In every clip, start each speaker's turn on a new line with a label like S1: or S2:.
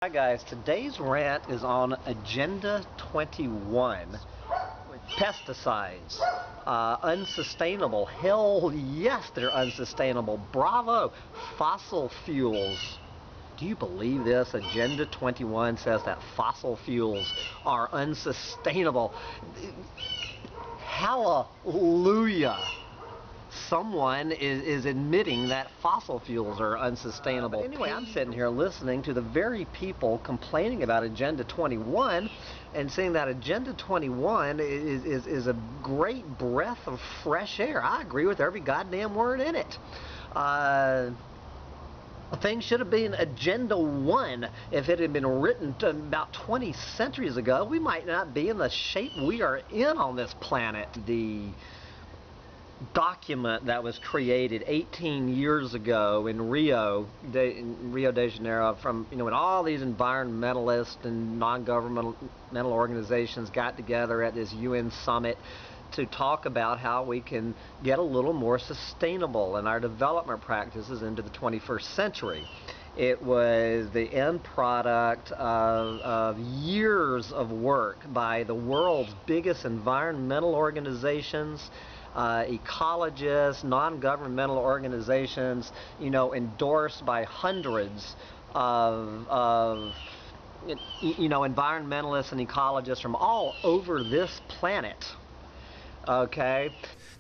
S1: Hi guys, today's rant is on Agenda 21. Pesticides. Unsustainable. Hell yes, they're unsustainable. Bravo. Fossil fuels. Do you believe this? Agenda 21 says that fossil fuels are unsustainable. Hallelujah. Someone is admitting that fossil fuels are unsustainable. But anyway, I'm sitting here listening to the very people complaining about Agenda 21 and saying that Agenda 21 is a great breath of fresh air. I agree with every goddamn word in it. Things should have been Agenda 1 if it had been written about 20 centuries ago. We might not be in the shape we are in on this planet. The document that was created 18 years ago in Rio de Janeiro from, when all these environmentalists and non-governmental organizations got together at this UN summit to talk about how we can get a little more sustainable in our development practices into the 21st century. It was the end product of years of work by the world's biggest environmental organizations, ecologists, non-governmental organizations, endorsed by hundreds of environmentalists and ecologists from all over this planet. Okay?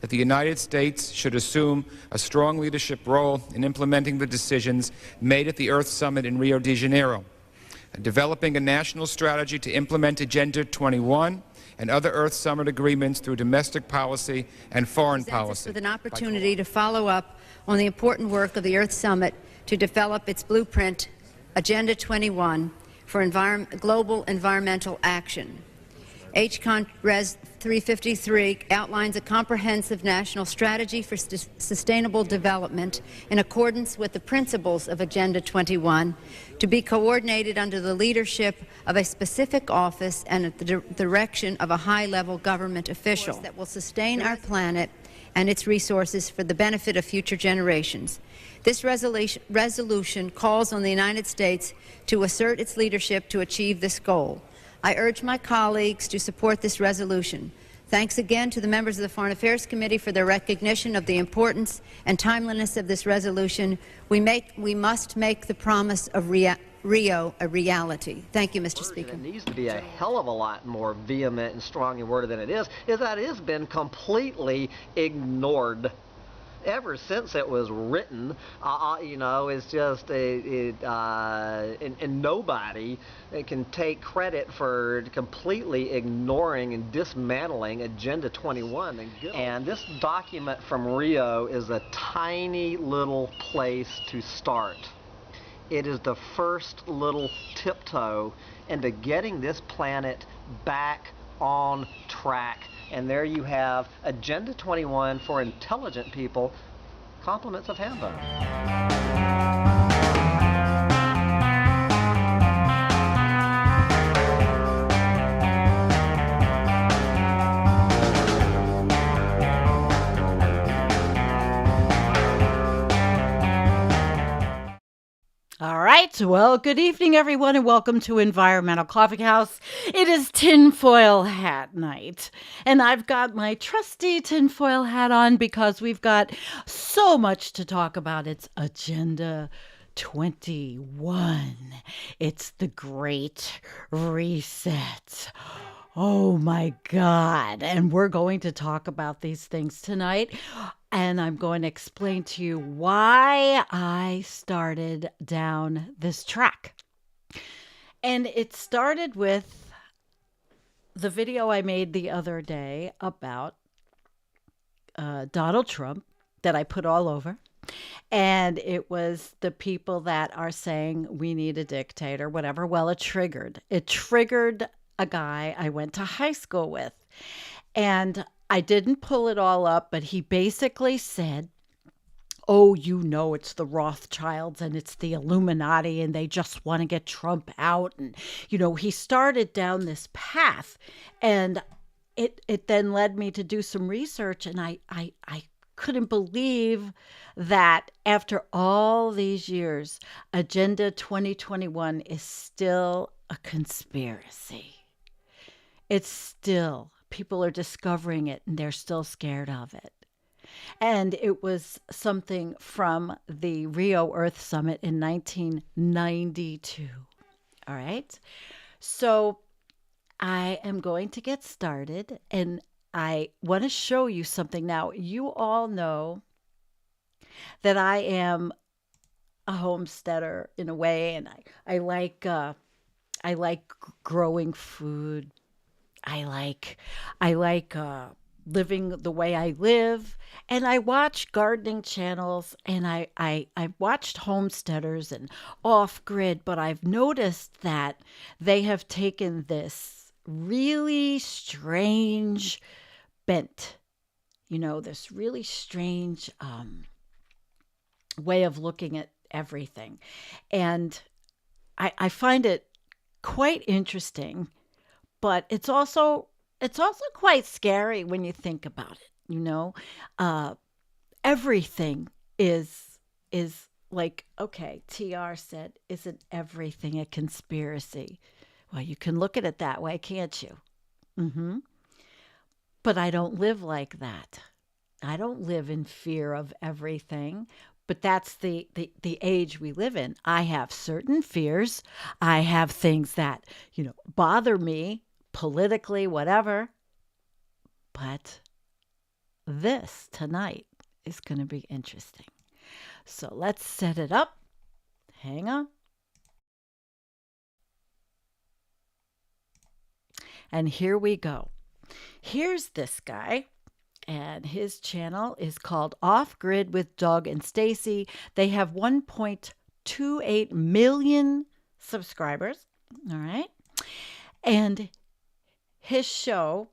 S2: That the United States should assume a strong leadership role in implementing the decisions made at the Earth Summit in Rio de Janeiro, and developing a national strategy to implement Agenda 21 and other Earth Summit agreements through domestic policy and foreign policy.
S3: With an opportunity to follow up on the important work of the Earth Summit to develop its blueprint, Agenda 21, for global environmental action. HCON Res 353 outlines a comprehensive national strategy for sustainable development in accordance with the principles of Agenda 21 to be coordinated under the leadership of a specific office and at the direction of a high-level government official that will sustain our planet and its resources for the benefit of future generations. This resolution calls on the United States to assert its leadership to achieve this goal. I urge my colleagues to support this resolution. Thanks again to the members of the Foreign Affairs Committee for their recognition of the importance and timeliness of this resolution. We must make the promise of Rio a reality. Thank you, Mr. Speaker.
S1: It needs to be a hell of a lot more vehement and strong in worded than it is that it has been completely ignored. Ever since it was written, it's just and nobody can take credit for completely ignoring and dismantling Agenda 21. And this document from Rio is a tiny little place to start. It is the first little tiptoe into getting this planet back on track. And there you have Agenda 21 for intelligent people. Compliments of Hambo.
S4: All right. Well, good evening, everyone, and welcome to Environmental Coffee House. It is tinfoil hat night, and I've got my trusty tinfoil hat on because we've got so much to talk about. It's Agenda 21. It's the Great Reset. Oh, my God. And we're going to talk about these things tonight. And I'm going to explain to you why I started down this track. And it started with the video I made the other day about Donald Trump that I put all over. And it was the people that are saying we need a dictator, whatever. Well, it triggered a guy I went to high school with. And I didn't pull it all up, but he basically said, oh, it's the Rothschilds and it's the Illuminati and they just want to get Trump out. And, he started down this path, and it then led me to do some research, and I couldn't believe that after all these years, Agenda 2021 is still a conspiracy. It's still, people are discovering it and they're still scared of it. And it was something from the Rio Earth Summit in 1992. All right. So I am going to get started, and I want to show you something. Now, you all know that I am a homesteader in a way, and I like growing food. I like living the way I live, and I watch gardening channels, and I watched homesteaders and off grid, but I've noticed that they have taken this really strange bent, this really strange way of looking at everything, and I find it quite interesting, but it's also quite scary when you think about it. Everything is like, okay, TR said, isn't everything a conspiracy? Well, you can look at it that way, can't you? Mm-hmm. But I don't live like that. I don't live in fear of everything. But that's the age we live in. I have certain fears. I have things that, bother me politically, whatever. But this tonight is going to be interesting. So let's set it up. Hang on. And here we go. Here's this guy, and his channel is called Off Grid with Doug and Stacy. They have 1.28 million subscribers. All right. And his show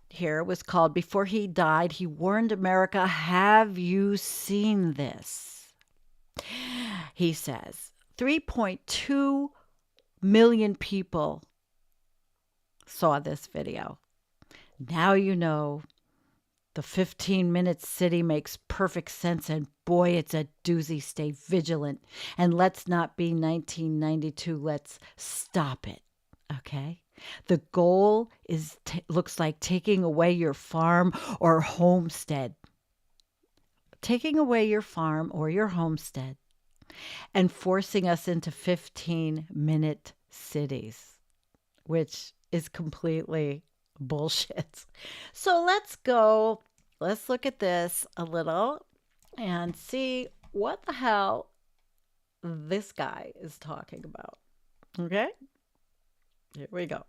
S4: here was called Before He Died, He Warned America. Have you seen this? He says 3.2 million people saw this video. Now you know the 15-minute city makes perfect sense, and boy, it's a doozy. Stay vigilant, and let's not be 1992. Let's stop it, okay? The goal is looks like taking away your farm or homestead. Taking away your farm or your homestead and forcing us into 15-minute cities, which is completely bullshit. So let's look at this a little and see what the hell this guy is talking about. Okay? Here we go.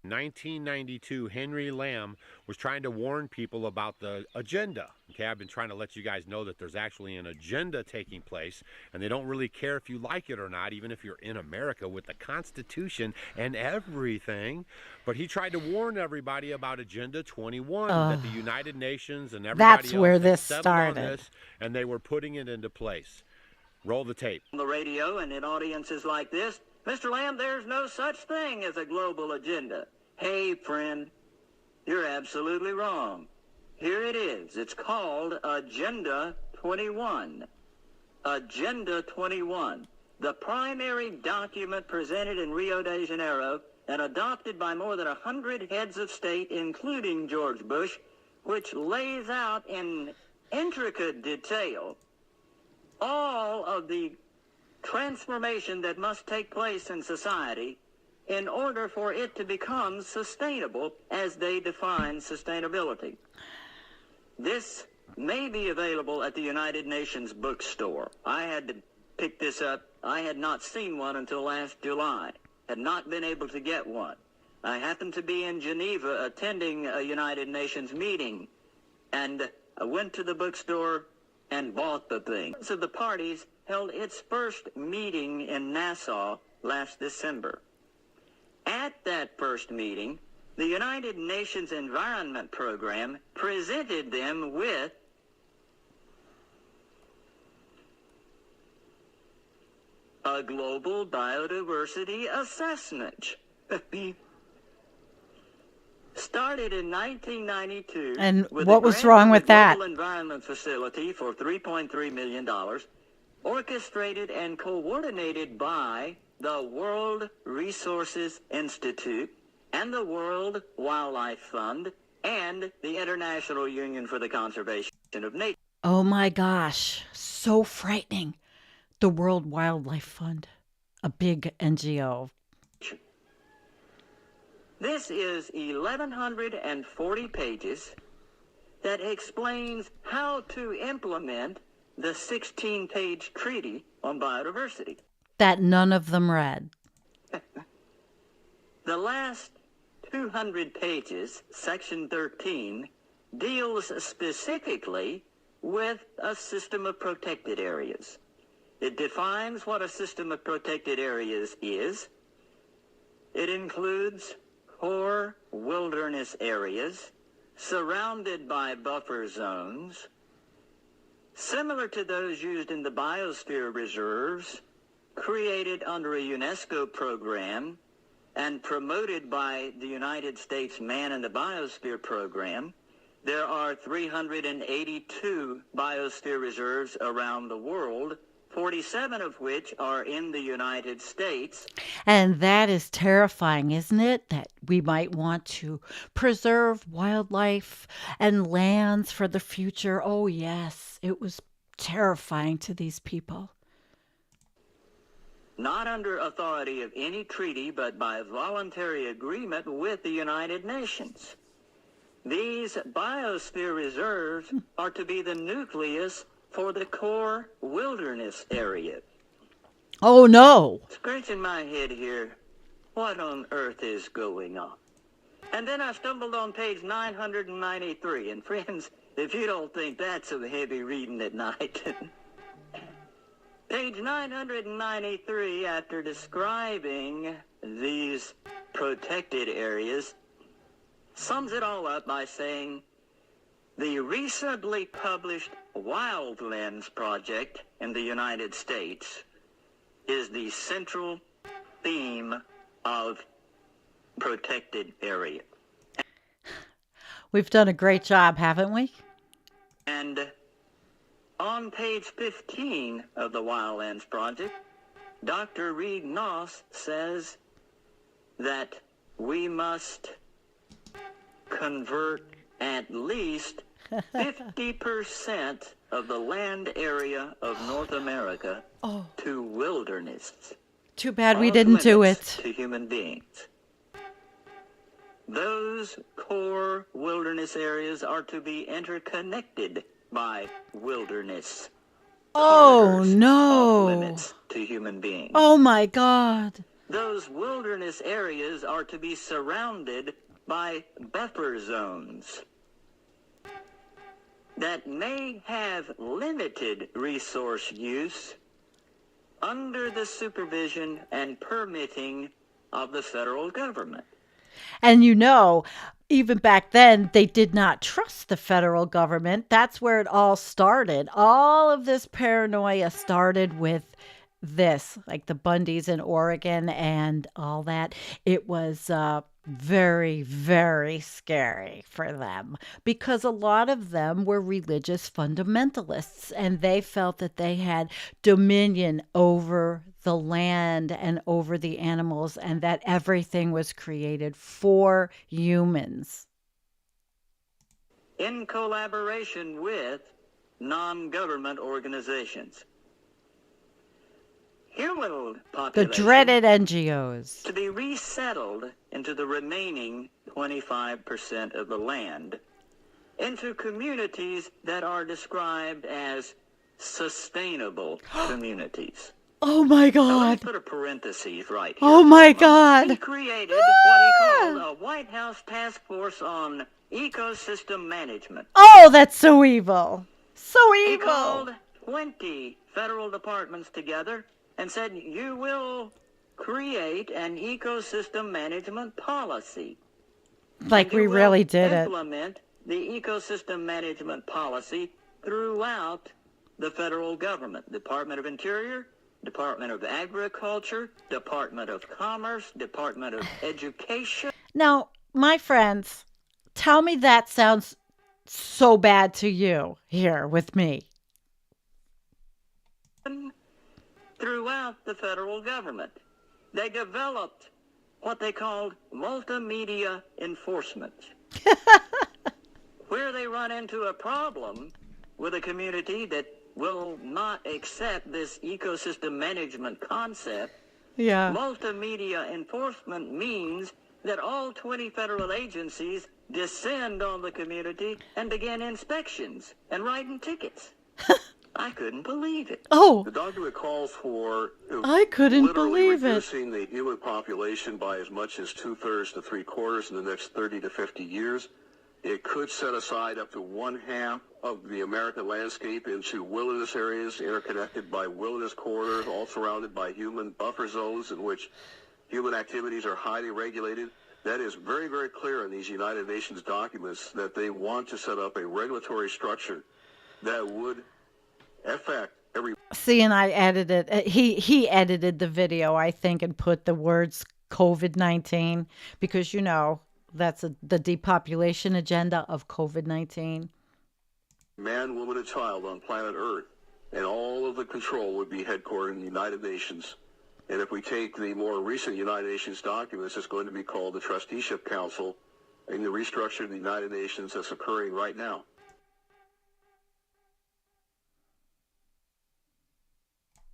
S5: 1992, Henry Lamb was trying to warn people about the agenda. Okay, I've been trying to let you guys know that there's actually an agenda taking place, and they don't really care if you like it or not, even if you're in America with the Constitution and everything. But he tried to warn everybody about Agenda 21, that the United Nations and everybody
S4: that's where this started,
S5: on this, and they were putting it into place. Roll the tape.
S6: On the radio and in audiences like this, Mr. Lamb, there's no such thing as a global agenda. Hey, friend, you're absolutely wrong. Here it is. It's called Agenda 21. Agenda 21, the primary document presented in Rio de Janeiro and adopted by more than 100 heads of state, including George Bush, which lays out in intricate detail all of the transformation that must take place in society in order for it to become sustainable as they define sustainability. This may be available at the United Nations bookstore. I had to pick this up. I had not seen one until last July, had not been able to get one. I happened to be in Geneva attending a United Nations meeting, and I went to the bookstore and bought the thing. So the parties held its first meeting in Nassau last December. At that first meeting, the United Nations Environment Program presented them with a global biodiversity assessment. started in 1992.
S4: And
S6: with
S4: what
S6: a
S4: was
S6: grant
S4: wrong
S6: from
S4: with
S6: the
S4: that?
S6: Global Environment Facility for $3.3 million, orchestrated and coordinated by the World Resources Institute and the World Wildlife Fund and the International Union for the Conservation of Nature.
S4: Oh my gosh, so frightening. The World Wildlife Fund, a big NGO.
S6: This is 1,140 pages that explains how to implement the 16-page treaty on biodiversity.
S4: That none of them read.
S6: The last 200 pages, section 13, deals specifically with a system of protected areas. It defines what a system of protected areas is. It includes core wilderness areas surrounded by buffer zones, similar to those used in the biosphere reserves, created under a UNESCO program and promoted by the United States Man in the Biosphere program. There are 382 biosphere reserves around the world, 47 of which are in the United States.
S4: And that is terrifying, isn't it? That we might want to preserve wildlife and lands for the future. Oh, yes, it was terrifying to these people.
S6: Not under authority of any treaty, but by voluntary agreement with the United Nations. These biosphere reserves are to be the nucleus for the core wilderness area.
S4: Oh, no.
S6: Scratching my head here, what on earth is going on? And then I stumbled on page 993, and friends, if you don't think that's some heavy reading at night, page 993, after describing these protected areas, sums it all up by saying, the recently published Wildlands Project in the United States is the central theme of protected area.
S4: We've done a great job, haven't we?
S6: And on page 15 of the Wildlands Project, Dr. Reed Noss says that we must convert at least 50% of the land area of North America to wilderness.
S4: Too bad we didn't do it.
S6: To human beings. Those core wilderness areas are to be interconnected by wilderness.
S4: Oh,
S6: Corridors
S4: no.
S6: off limits to human beings.
S4: Oh, my God.
S6: Those wilderness areas are to be surrounded by buffer zones that may have limited resource use under the supervision and permitting of the federal government.
S4: And you know, even back then, they did not trust the federal government. That's where it all started. All of this paranoia started with this, like the Bundys in Oregon and all that. It was very, very scary for them because a lot of them were religious fundamentalists and they felt that they had dominion over the land and over the animals and that everything was created for humans.
S6: In collaboration with non-government organizations. Human
S4: The
S6: population
S4: dreaded NGOs.
S6: to be resettled into the remaining 25% of the land, into communities that are described as sustainable communities.
S4: Oh my
S6: Now, let me
S4: God.
S6: put a parenthesis right here.
S4: Oh my
S6: He
S4: God.
S6: created what he called a White House Task Force on Ecosystem Management.
S4: Oh, that's so evil. So
S6: He
S4: evil.
S6: called 20 federal departments together and said, you will create an ecosystem management policy.
S4: Like we really did it.
S6: Implement the ecosystem management policy throughout the federal government. Department of Interior, Department of Agriculture, Department of Commerce, Department of Education.
S4: Now, my friends, Tell me that sounds so bad to you here with me.
S6: Throughout the federal government, they developed what they called multimedia enforcement, where they run into a problem with a community that will not accept this ecosystem management concept.
S4: Yeah.
S6: Multimedia enforcement means that all 20 federal agencies descend on the community and begin inspections and writing tickets. I couldn't believe it.
S4: Oh,
S7: The document calls for
S4: I couldn't
S7: literally
S4: believe it.
S7: reducing the human population by as much as 2/3 to 3/4 in the next 30 to 50 years. It could set aside up to 1/2 of the American landscape into wilderness areas interconnected by wilderness corridors, all surrounded by human buffer zones in which human activities are highly regulated. That is very, very clear in these United Nations documents that they want to set up a regulatory structure that would affect every.
S4: See, and I edited he edited the video, I think, and put the words COVID-19 because, you know, that's the depopulation agenda of COVID-19.
S7: Man, woman, and child on planet Earth, and all of the control would be headquartered in the United Nations. And if we take the more recent United Nations documents, it's going to be called the Trusteeship Council in the restructure of the United Nations that's occurring right now.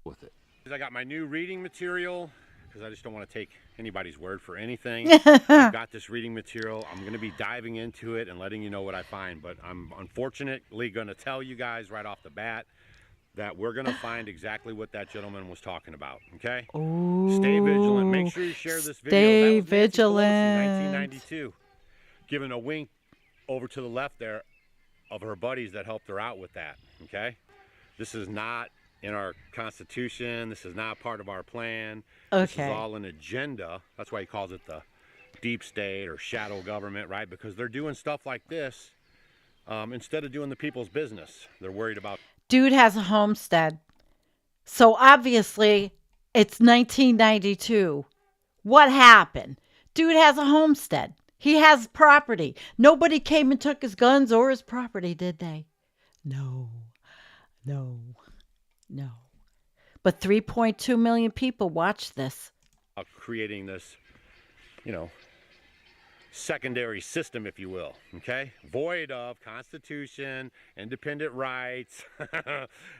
S5: With it. I got my new reading material because I just don't want to take anybody's word for anything. I've got this reading material. I'm going to be diving into it and letting you know what I find, but I'm unfortunately going to tell you guys right off the bat that we're going to find exactly what that gentleman was talking about, okay?
S4: Ooh,
S5: Stay vigilant. Make sure you share this video.
S4: Stay
S5: That was Nancy Pelosi,
S4: vigilant.
S5: 1992. Giving a wink over to the left there of her buddies that helped her out with that, okay? This is not in our Constitution. This is not part of our plan. This is
S4: Okay.
S5: all an agenda. That's why he calls it the deep state or shadow government, right? Because they're doing stuff like this instead of doing the people's business. They're worried about.
S4: Dude has a homestead. So obviously it's 1992. What happened? Dude has a homestead. He has property. Nobody came and took his guns or his property, did they? No. But 3.2 million people watched this.
S5: Creating this, you know, secondary system, if you will, okay? Void of Constitution, independent rights,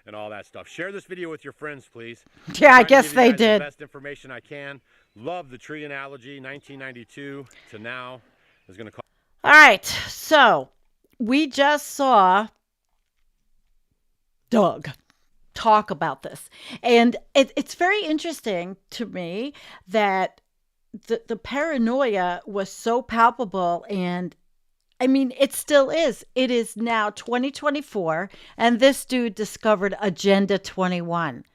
S5: and all that stuff. Share this video with your friends, please.
S4: Yeah, I
S5: Trying to
S4: guess
S5: give you
S4: they
S5: guys
S4: did.
S5: The best information I can. Love the tree analogy, 1992 to now is going to call.
S4: All right. So we just saw Doug talk about this. And it's very interesting to me that the paranoia was so palpable. And I mean, it still is. It is now 2024. And this dude discovered Agenda 21.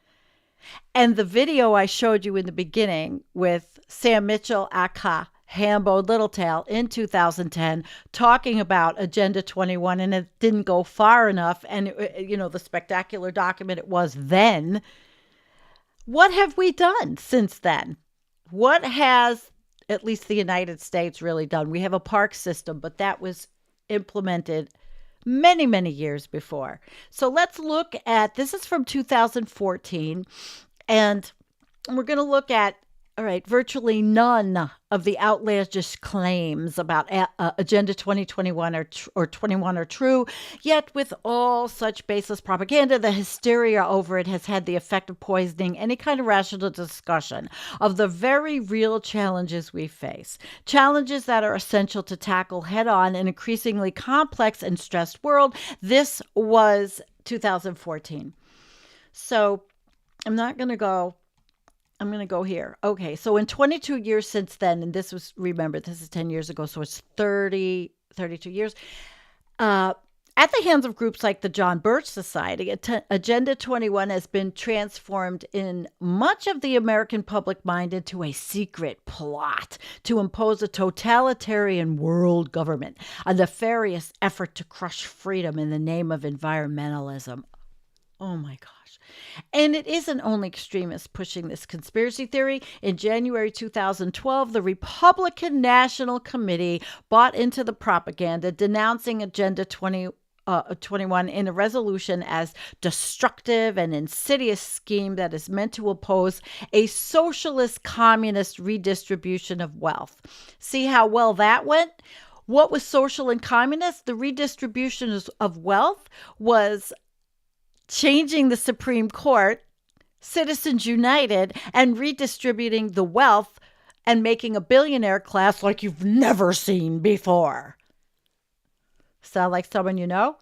S4: And the video I showed you in the beginning with Sam Mitchell, Aka, Hambo, Littletail in 2010 talking about Agenda 21, and it didn't go far enough. And, you know, the spectacular document it was then. What have we done since then? What has at least the United States really done? We have a park system, but that was implemented many, many years before. So let's look at, this is from 2014, and we're going to look at, all right, virtually none of the outlandish claims about Agenda 2021 or 21 are true. Yet with all such baseless propaganda, the hysteria over it has had the effect of poisoning any kind of rational discussion of the very real challenges we face. Challenges that are essential to tackle head on in an increasingly complex and stressed world. This was 2014. So I'm going to go here. Okay, so in 22 years since then, and this was, remember, this is 10 years ago, so it's 32 years, at the hands of groups like the John Birch Society, Agenda 21 has been transformed in much of the American public mind into a secret plot to impose a totalitarian world government, a nefarious effort to crush freedom in the name of environmentalism. Oh my gosh. gosh. And it isn't only extremists pushing this conspiracy theory. In January 2012, the Republican National Committee bought into the propaganda, denouncing Agenda 21 in a resolution as destructive and insidious scheme that is meant to oppose a socialist communist redistribution of wealth. See how well that went? What was social and communist? The redistribution of wealth was changing the Supreme Court, Citizens United, and redistributing the wealth and making a billionaire class like you've never seen before. Sound like someone you know?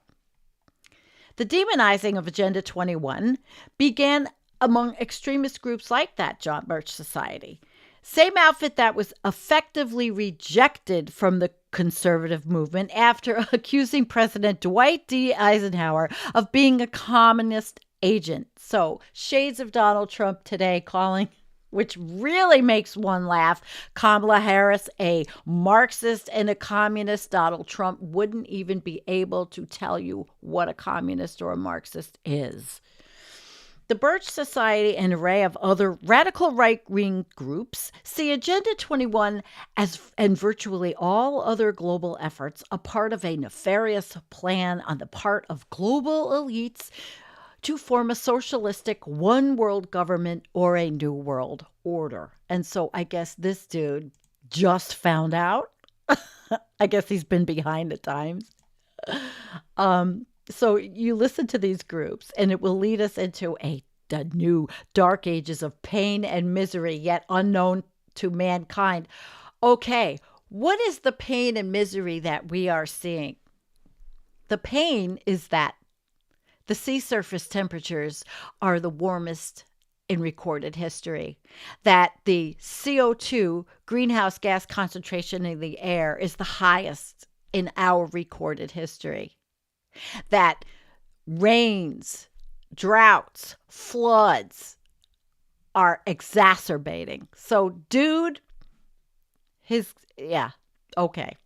S4: The demonizing of Agenda 21 began among extremist groups like that John Birch Society. Same outfit that was effectively rejected from the conservative movement after accusing President Dwight D. Eisenhower of being a communist agent. So, shades of Donald Trump today calling, which really makes one laugh, Kamala Harris a Marxist and a communist. Donald Trump wouldn't even be able to tell you what a communist or a Marxist is. The Birch Society and an array of other radical right-wing groups see Agenda 21 and virtually all other global efforts a part of a nefarious plan on the part of global elites to form a socialistic one-world government or a new world order. And so I guess this dude just found out. I guess he's been behind at times. So you listen to these groups, and it will lead us into the new dark ages of pain and misery, yet unknown to mankind. Okay, what is the pain and misery that we are seeing? The pain is that the sea surface temperatures are the warmest in recorded history, that the CO2 greenhouse gas concentration in the air is the highest in our recorded history, that rains, droughts, floods are exacerbating. So, dude, okay.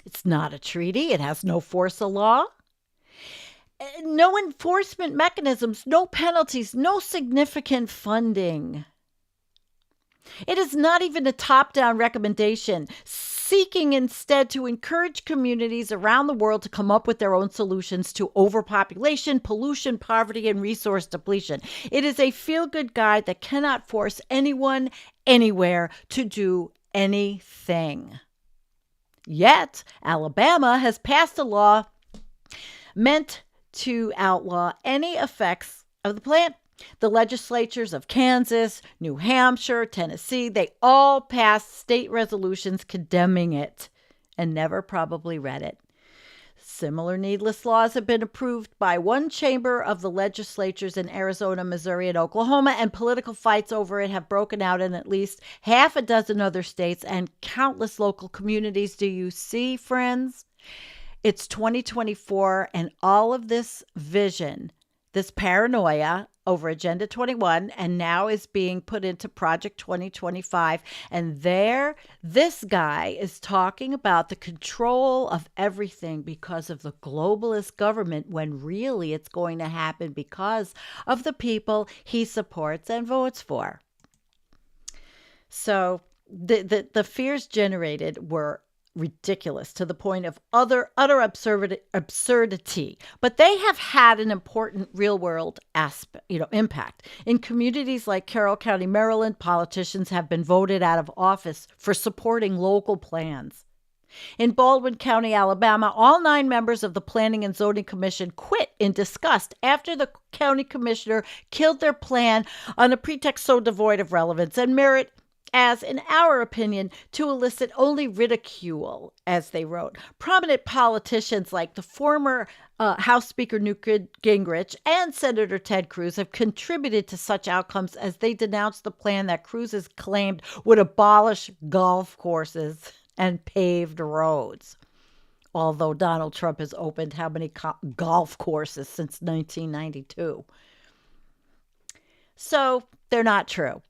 S4: It's not a treaty. It has no force of law. No enforcement mechanisms, no penalties, no significant funding. It is not even a top-down recommendation, seeking instead to encourage communities around the world to come up with their own solutions to overpopulation, pollution, poverty, and resource depletion. It is a feel-good guide that cannot force anyone, anywhere to do anything. Yet, Alabama has passed a law meant to outlaw any effects of the plan. The legislatures of Kansas, New Hampshire, Tennessee, they all passed state resolutions condemning it and never probably read it. Similar needless laws have been approved by one chamber of the legislatures in Arizona, Missouri, and Oklahoma, and political fights over it have broken out in at least half a dozen other states and countless local communities. Do you see, friends? It's 2024, and all of this vision, this paranoia over Agenda 21, and now is being put into Project 2025. And there, this guy is talking about the control of everything because of the globalist government, when really it's going to happen because of the people he supports and votes for. So the fears generated were ridiculous to the point of utter absurdity, but they have had an important real-world impact. In communities like Carroll County, Maryland, politicians have been voted out of office for supporting local plans. In Baldwin County, Alabama, all 9 members of the Planning and Zoning Commission quit in disgust after the county commissioner killed their plan on a pretext so devoid of relevance and merit as, in our opinion, to elicit only ridicule, as they wrote. Prominent politicians like the former House Speaker Newt Gingrich and Senator Ted Cruz have contributed to such outcomes as they denounced the plan that Cruz has claimed would abolish golf courses and paved roads. Although Donald Trump has opened how many golf courses since 1992? So they're not true.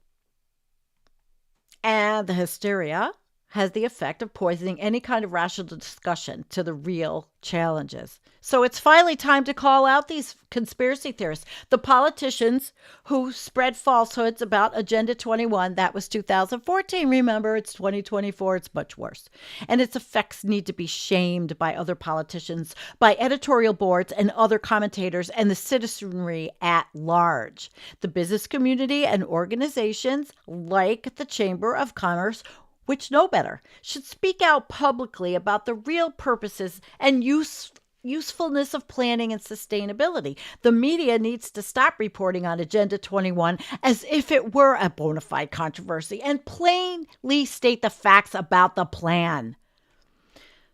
S4: And the hysteria has the effect of poisoning any kind of rational discussion to the real challenges. So it's finally time to call out these conspiracy theorists, the politicians who spread falsehoods about Agenda 21. That was 2014. Remember, it's 2024. It's much worse. And its effects need to be shamed by other politicians, by editorial boards and other commentators, and the citizenry at large. The business community and organizations like the Chamber of Commerce, which know better, should speak out publicly about the real purposes and usefulness of planning and sustainability. The media needs to stop reporting on Agenda 21 as if it were a bona fide controversy and plainly state the facts about the plan.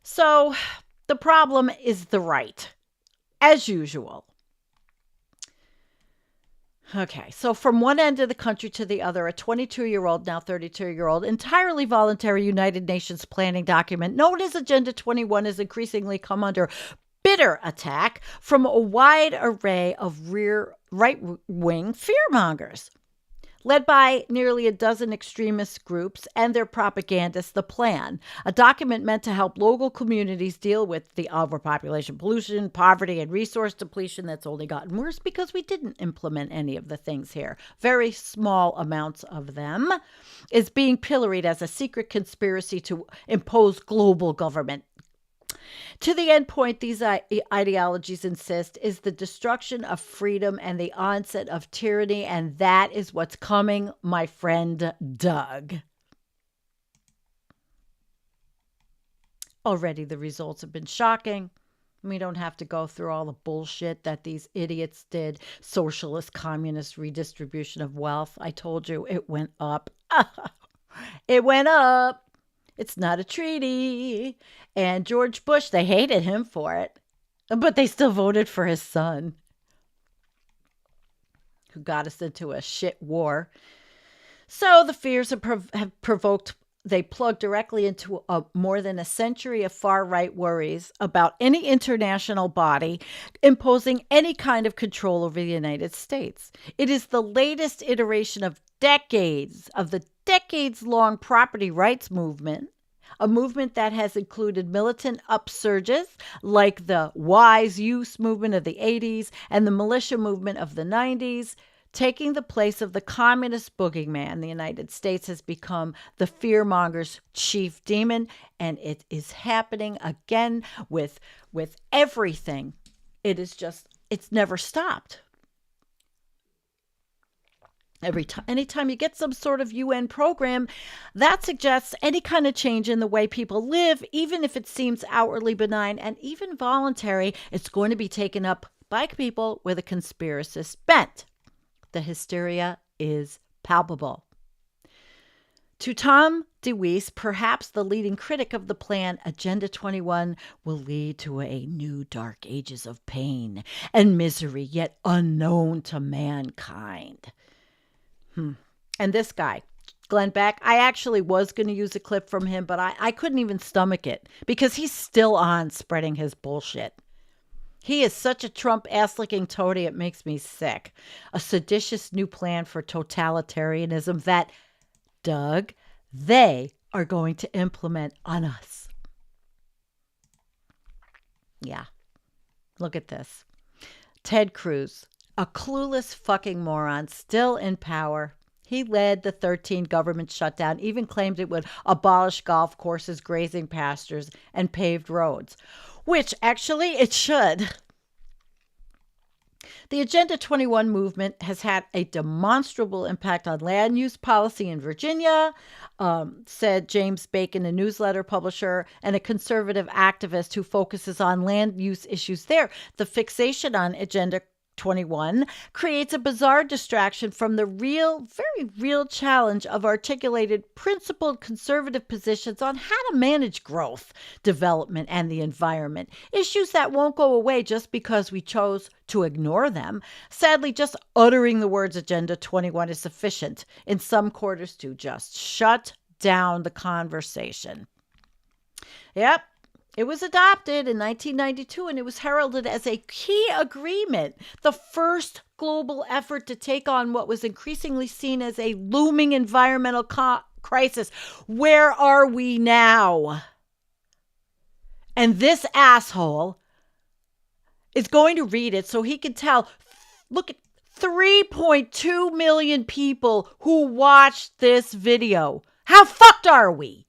S4: So the problem is the right, as usual. Okay, so from one end of the country to the other, a 22-year-old, now 32-year-old, entirely voluntary United Nations planning document known as Agenda 21 has increasingly come under bitter attack from a wide array of right-wing fearmongers. Led by nearly a dozen extremist groups and their propagandists, the plan, a document meant to help local communities deal with the overpopulation, pollution, poverty, and resource depletion that's only gotten worse because we didn't implement any of the things here. Very small amounts of them, is being pilloried as a secret conspiracy to impose global government. To the end point, these ideologies insist is the destruction of freedom and the onset of tyranny, and that is what's coming, my friend Doug. Already the results have been shocking. We don't have to go through all the bullshit that these idiots did. Socialist, communist redistribution of wealth. I told you it went up. It went up. It's not a treaty. And George Bush, they hated him for it, but they still voted for his son, who got us into a shit war. So the fears have provoked, they plug directly into more than a century of far-right worries about any international body imposing any kind of control over the United States. It is the latest iteration of the decades-long property rights movement, a movement that has included militant upsurges like the wise use movement of the 80s and the militia movement of the 90s. Taking the place of the communist boogeyman, the United States has become the fearmonger's chief demon, and it is happening again with everything. It's never stopped. Anytime you get some sort of UN program that suggests any kind of change in the way people live, even if it seems outwardly benign and even voluntary, it's going to be taken up by people with a conspiracist bent. The hysteria is palpable. To Tom DeWeese, perhaps the leading critic of the plan, Agenda 21 will lead to a new dark ages of pain and misery yet unknown to mankind. And this guy, Glenn Beck, I actually was going to use a clip from him, but I couldn't even stomach it because he's still on spreading his bullshit. He is such a Trump ass-licking toady, it makes me sick. A seditious new plan for totalitarianism that, Doug, they are going to implement on us. Yeah. Look at this. Ted Cruz, a clueless fucking moron still in power. He led the 2013 government shutdown, even claimed it would abolish golf courses, grazing pastures, and paved roads, which actually it should. The Agenda 21 movement has had a demonstrable impact on land use policy in Virginia, said James Bacon, a newsletter publisher and a conservative activist who focuses on land use issues there. The fixation on Agenda 21 creates a bizarre distraction from the very real challenge of articulated, principled conservative positions on how to manage growth, development, and the environment. Issues that won't go away just because we chose to ignore them. Sadly, just uttering the words Agenda 21 is sufficient in some quarters to just shut down the conversation. Yep. It was adopted in 1992, and it was heralded as a key agreement, the first global effort to take on what was increasingly seen as a looming environmental crisis. Where are we now? And this asshole is going to read it so he can tell, look at 3.2 million people who watched this video. How fucked are we?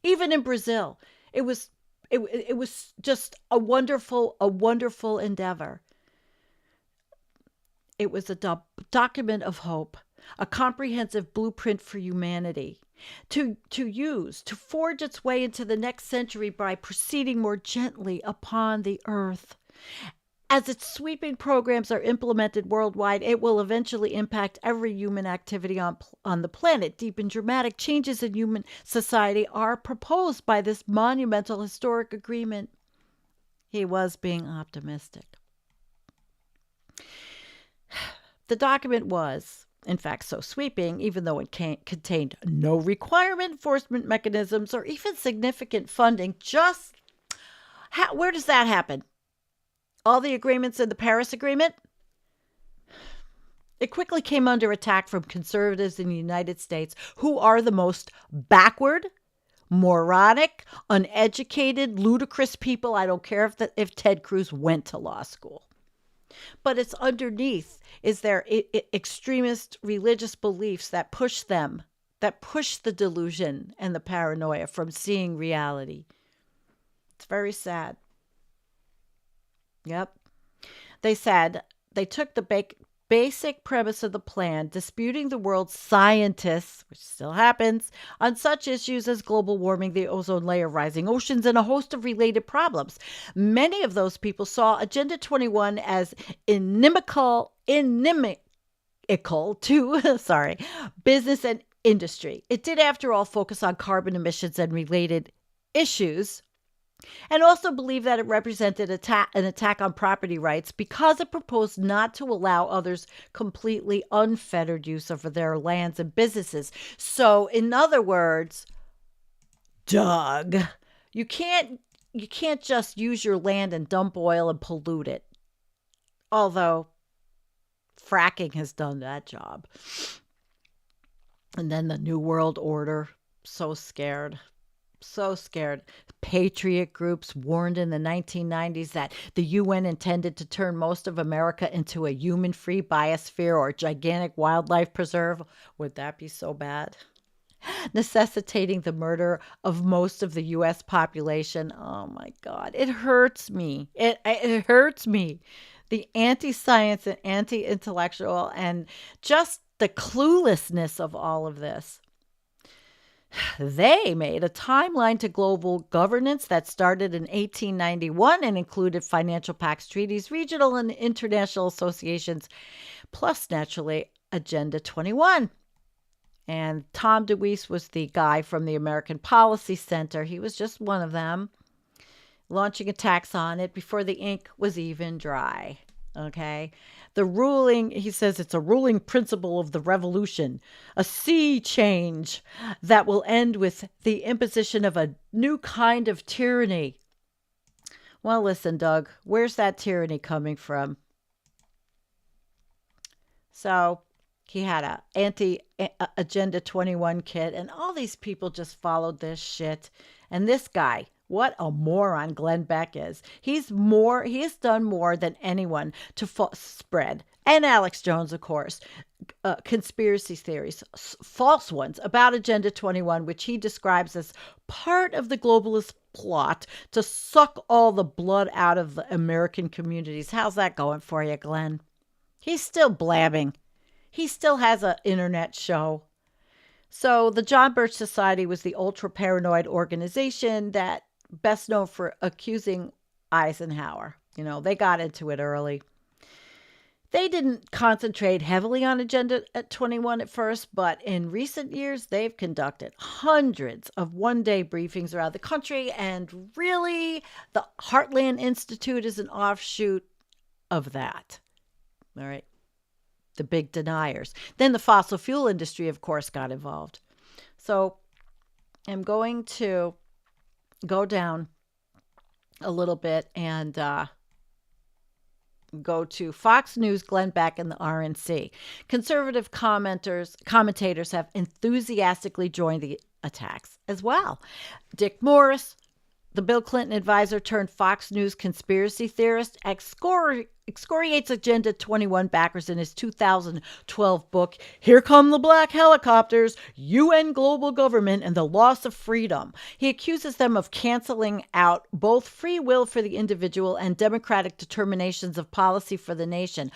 S4: Even in Brazil, it was just a wonderful endeavor. It was a document of hope, a comprehensive blueprint for humanity to forge its way into the next century by proceeding more gently upon the earth. As its sweeping programs are implemented worldwide, it will eventually impact every human activity on the planet. Deep and dramatic changes in human society are proposed by this monumental historic agreement. He was being optimistic. The document was, in fact, so sweeping, even though it contained no requirement enforcement mechanisms or even significant funding. Just where does that happen? All the agreements in the Paris Agreement? It quickly came under attack from conservatives in the United States, who are the most backward, moronic, uneducated, ludicrous people. I don't care if Ted Cruz went to law school. But it's underneath is their extremist religious beliefs that push the delusion and the paranoia from seeing reality. It's very sad. Yep. They said they took the basic premise of the plan, disputing the world's scientists, which still happens, on such issues as global warming, the ozone layer, rising oceans, and a host of related problems. Many of those people saw Agenda 21 as inimical to business and industry. It did, after all, focus on carbon emissions and related issues, and also believed that it represented an attack on property rights because it proposed not to allow others completely unfettered use of their lands and businesses. So, in other words, Doug, you can't just use your land and dump oil and pollute it. Although fracking has done that job. And then the New World Order, so scared. Patriot groups warned in the 1990s that the UN intended to turn most of America into a human-free biosphere or gigantic wildlife preserve. Would that be so bad? Necessitating the murder of most of the U.S. population. Oh my God, it hurts me. It hurts me. The anti-science and anti-intellectual and just the cluelessness of all of this. They made a timeline to global governance that started in 1891 and included financial pacts, treaties, regional and international associations, plus, naturally, Agenda 21. And Tom DeWeese was the guy from the American Policy Center. He was just one of them, launching attacks on it before the ink was even dry. Okay. He says it's a ruling principle of the revolution, a sea change that will end with the imposition of a new kind of tyranny. Well, listen, Doug, where's that tyranny coming from? So he had a anti-Agenda 21 kit, and all these people just followed this shit. And this guy, what a moron Glenn Beck is. He has done more than anyone to spread, and Alex Jones, of course, conspiracy theories, false ones, about Agenda 21, which he describes as part of the globalist plot to suck all the blood out of the American communities. How's that going for you, Glenn? He's still blabbing. He still has an internet show. So the John Birch Society was the ultra-paranoid organization that best known for accusing Eisenhower. You know, they got into it early. They didn't concentrate heavily on Agenda 21 at first, but in recent years, they've conducted hundreds of one-day briefings around the country, and really, the Heartland Institute is an offshoot of that. All right. The big deniers. Then the fossil fuel industry, of course, got involved. So I'm going to go down a little bit and go to Fox News, Glenn Beck, and the RNC. Conservative commentators have enthusiastically joined the attacks as well. Dick Morris, the Bill Clinton advisor turned Fox News conspiracy theorist, excoriates Agenda 21 backers in his 2012 book, Here Come the Black Helicopters, UN Global Government and the Loss of Freedom. He accuses them of canceling out both free will for the individual and democratic determinations of policy for the nation.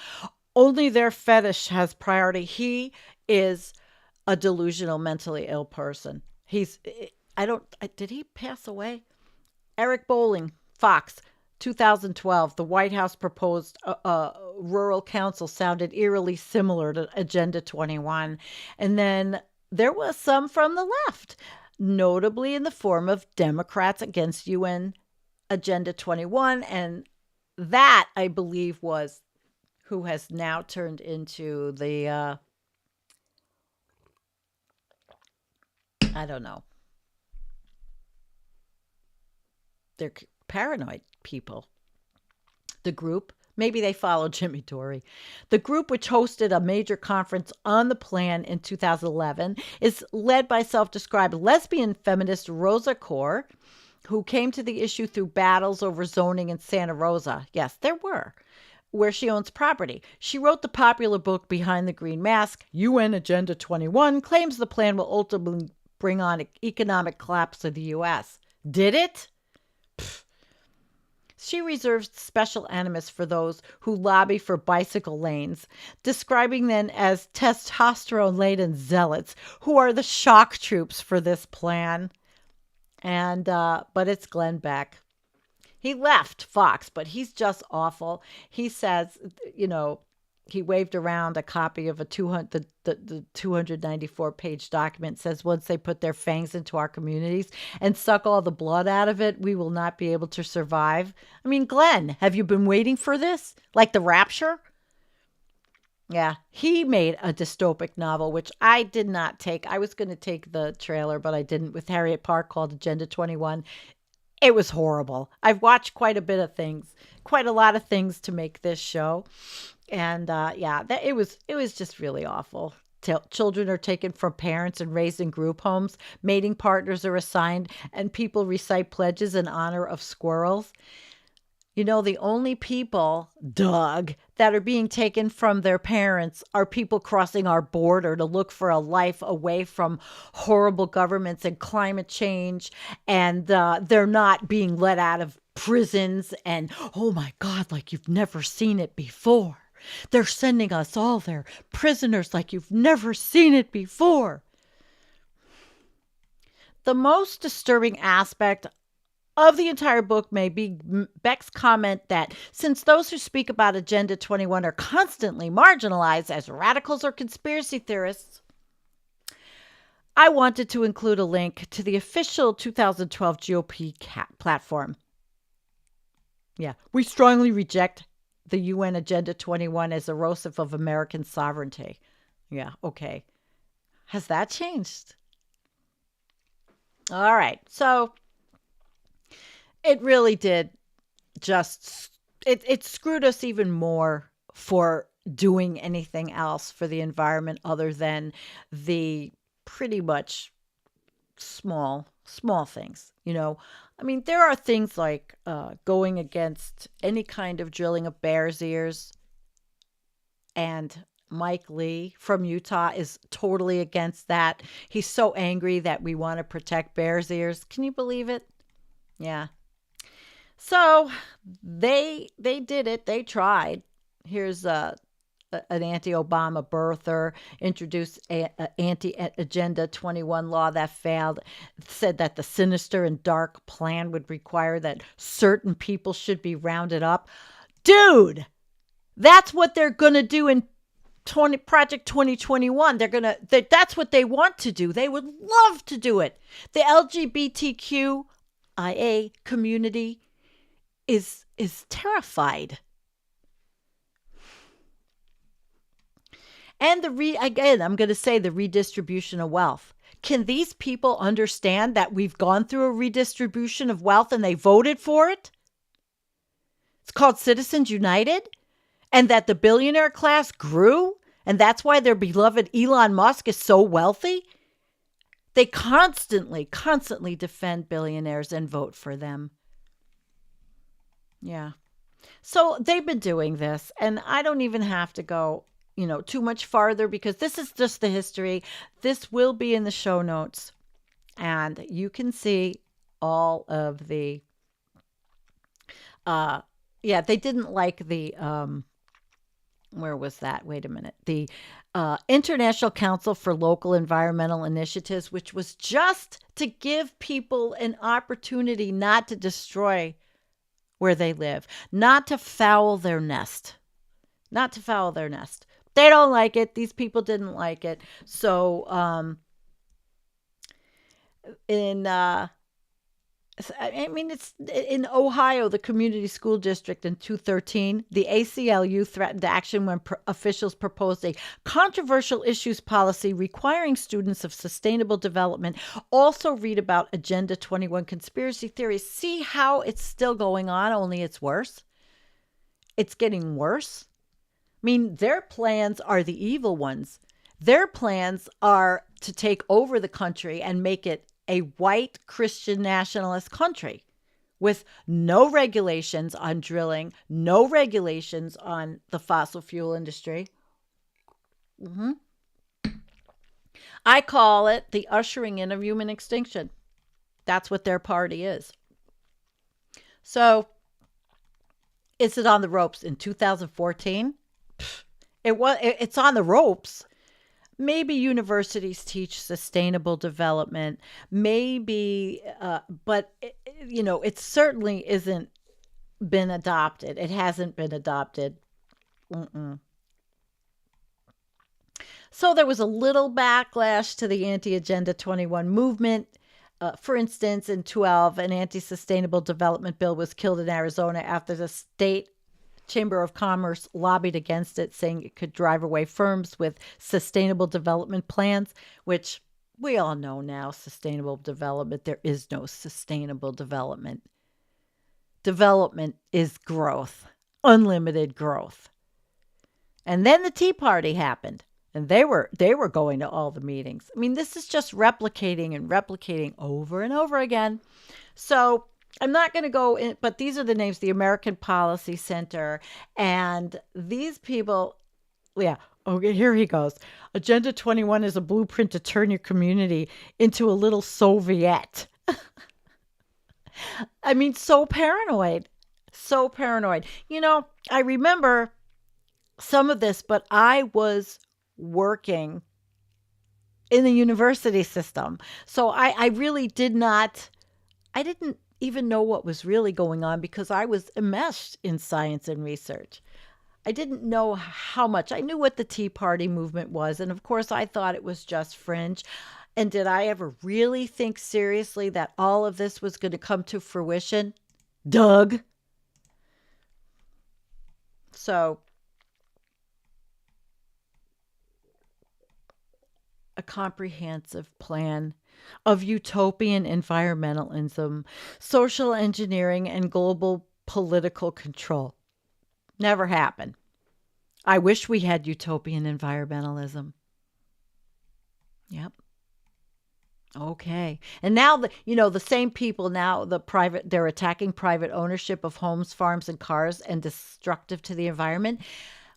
S4: Only their fetish has priority. He is a delusional, mentally ill person. Did he pass away? Eric Bolling, Fox, 2012, the White House proposed rural council sounded eerily similar to Agenda 21. And then there was some from the left, notably in the form of Democrats against UN Agenda 21. And that, I believe, was who has now turned into the, I don't know. They're paranoid people. The group, maybe they follow Jimmy Dore. The group, which hosted a major conference on the plan in 2011, is led by self-described lesbian feminist Rosa Kohr, who came to the issue through battles over zoning in Santa Rosa. Yes, there were, where she owns property. She wrote the popular book Behind the Green Mask. UN Agenda 21 claims the plan will ultimately bring on economic collapse of the U.S. Did it? She reserves special animus for those who lobby for bicycle lanes, describing them as testosterone-laden zealots who are the shock troops for this plan. And but it's Glenn Beck. He left Fox, but he's just awful. He says, he waved around a copy of the 294-page document. Says once they put their fangs into our communities and suck all the blood out of it, we will not be able to survive. I mean, Glenn, have you been waiting for this? Like the Rapture? Yeah, he made a dystopic novel, which I did not take. I was going to take the trailer, but I didn't, with Harriet Park, called Agenda 21. It was horrible. I've watched quite a lot of things to make this show. And it was just really awful. Children are taken from parents and raised in group homes. Mating partners are assigned, and people recite pledges in honor of squirrels. The only people, Doug, that are being taken from their parents are people crossing our border to look for a life away from horrible governments and climate change. And they're not being let out of prisons. And, oh my God, like you've never seen it before. They're sending us all their prisoners like you've never seen it before. The most disturbing aspect of the entire book may be Beck's comment that since those who speak about Agenda 21 are constantly marginalized as radicals or conspiracy theorists, I wanted to include a link to the official 2012 GOP platform. Yeah, we strongly reject the UN Agenda 21 as erosive of American sovereignty. Yeah, okay. Has that changed? All right. So it really did it screwed us even more for doing anything else for the environment other than the pretty much small things, I mean, there are things like going against any kind of drilling of bear's ears. And Mike Lee from Utah is totally against that. He's so angry that we want to protect bear's ears. Can you believe it? Yeah. So they did it. They tried. Here's an anti-Obama birther introduced an anti-Agenda 21 law that failed. It said that the sinister and dark plan would require that certain people should be rounded up. Dude, that's what they're going to do in Project 2021. That's what they want to do. They would love to do it. The LGBTQIA community is terrified. And I'm going to say the redistribution of wealth. Can these people understand that we've gone through a redistribution of wealth and they voted for it? It's called Citizens United. and that the billionaire class grew, and that's why their beloved Elon Musk is so wealthy. They constantly defend billionaires and vote for them. Yeah. So they've been doing this, and I don't even have to go, too much farther because this is just the history. This will be in the show notes, and you can see all of the, they didn't like the, where was that? Wait a minute. The International Council for Local Environmental Initiatives, which was just to give people an opportunity not to destroy where they live, not to foul their nest. They don't like it. These people didn't like it. So it's in Ohio, the community school district in 2013, the ACLU threatened action when officials proposed a controversial issues policy requiring students of sustainable development also read about Agenda 21 conspiracy theories. See how it's still going on, only it's worse? It's getting worse. I mean, their plans are the evil ones. Their plans are to take over the country and make it a white Christian nationalist country with no regulations on drilling, no regulations on the fossil fuel industry. I call it the ushering in of human extinction. That's what their party is. So, is it on the ropes in 2014? It's on the ropes. Maybe universities teach sustainable development, maybe, but it certainly isn't been adopted. It hasn't been adopted. So there was a little backlash to the anti-Agenda 21 movement. For instance, in 2012, an anti-sustainable development bill was killed in Arizona after the state Chamber of Commerce lobbied against it, saying it could drive away firms with sustainable development plans, which we all know now, sustainable development. There is no sustainable development. Development is growth, unlimited growth. And then the Tea Party happened, and they were going to all the meetings. I mean, this is just replicating over and over again. So I'm not going to go in, but these are the names: the American Policy Center, and these people, okay, here he goes. Agenda 21 is a blueprint to turn your community into a little Soviet. I mean, so paranoid. I remember some of this, but I was working in the university system. So I really didn't even know what was really going on because I was enmeshed in science and research. I didn't know how much. I knew what the Tea Party movement was, and of course I thought it was just fringe. And did I ever really think seriously that all of this was going to come to fruition? Doug. So, a comprehensive plan of utopian environmentalism, social engineering, and global political control. Never happened. I wish we had utopian environmentalism. Yep. Okay. And now the same people now, they're attacking private ownership of homes, farms, and cars and destructive to the environment.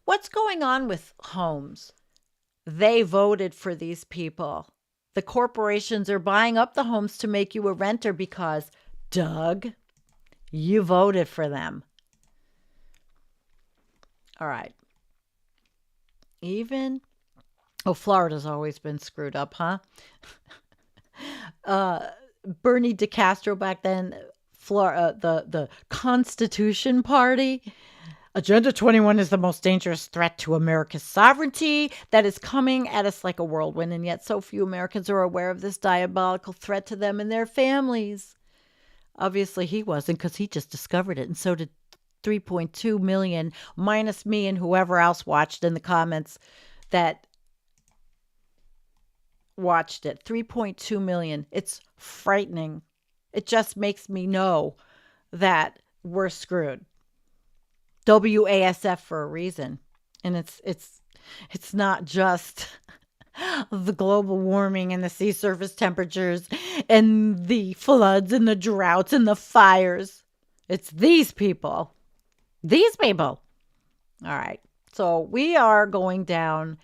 S4: What's going on with homes? They voted for these people. The corporations are buying up the homes to make you a renter because, Doug, you voted for them. All right. Florida's always been screwed up, huh? Bernie DeCastro back then, the Constitution Party. Agenda 21 is the most dangerous threat to America's sovereignty that is coming at us like a whirlwind, and yet so few Americans are aware of this diabolical threat to them and their families. Obviously, he wasn't, because he just discovered it, and so did 3.2 million, minus me and whoever else watched in the comments that watched it. 3.2 million. It's frightening. It just makes me know that we're screwed. WASF for a reason. And it's not just the global warming and the sea surface temperatures and the floods and the droughts and the fires. It's these people. These people. All right. So we are going down.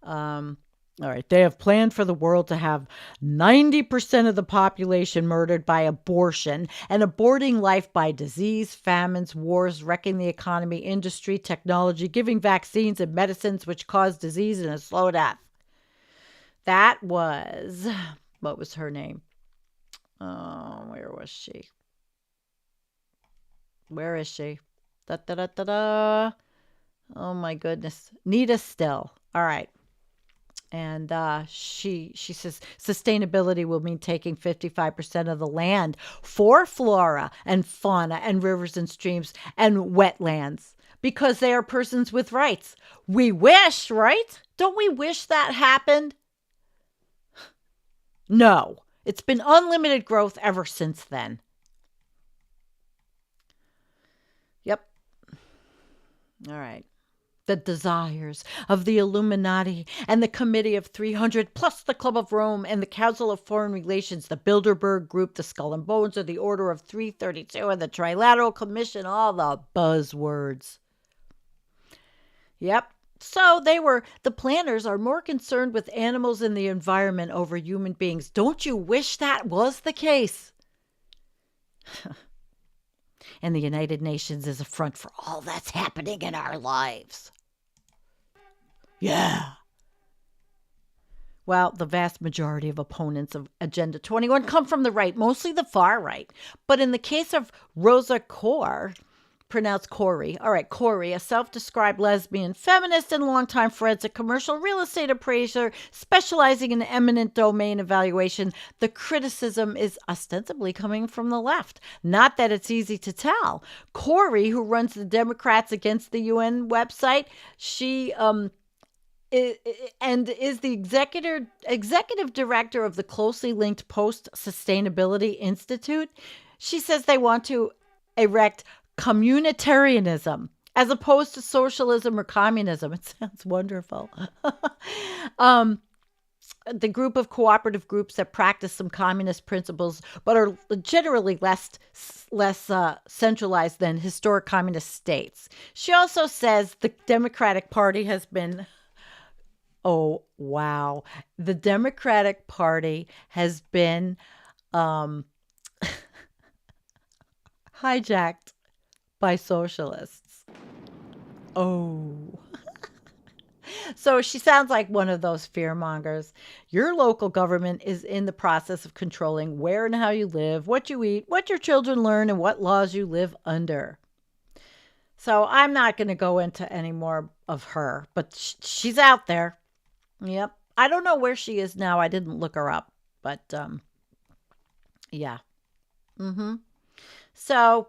S4: All right. They have planned for the world to have 90% of the population murdered by abortion and aborting life by disease, famines, wars, wrecking the economy, industry, technology, giving vaccines and medicines which cause disease and a slow death. That was, what was her name? Oh, where was she? Where is she? Da, da, da, da, da. Oh, my goodness. Nita Still. All right. And she says sustainability will mean taking 55% of the land for flora and fauna and rivers and streams and wetlands because they are persons with rights. We wish, right? Don't we wish that happened? No. It's been unlimited growth ever since then. Yep. All right. The desires of the Illuminati and the Committee of 300, plus the Club of Rome and the Council of Foreign Relations, the Bilderberg Group, the Skull and Bones, or the Order of 332, and the Trilateral Commission, all the buzzwords. Yep. So the planners are more concerned with animals and the environment over human beings. Don't you wish that was the case? And the United Nations is a front for all that's happening in our lives. Yeah. Well, the vast majority of opponents of Agenda 21 come from the right, mostly the far right. But in the case of Rosa Kohr, pronounced Corey. All right, Corey, a self-described lesbian, feminist, and longtime forensic commercial real estate appraiser specializing in eminent domain evaluation. The criticism is ostensibly coming from the left. Not that it's easy to tell. Corey, who runs the Democrats Against the UN website, she is the executive director of the closely linked Post-Sustainability Institute. She says they want to erect communitarianism as opposed to socialism or communism. It sounds wonderful. The group of cooperative groups that practice some communist principles but are generally less centralized than historic communist states. She also says the Democratic Party has been the Democratic Party has been hijacked by socialists. Oh. So she sounds like one of those fearmongers. Your local government is in the process of controlling where and how you live, what you eat, what your children learn, and what laws you live under. So I'm not going to go into any more of her, but she's out there. Yep. I don't know where she is now. I didn't look her up, but yeah. So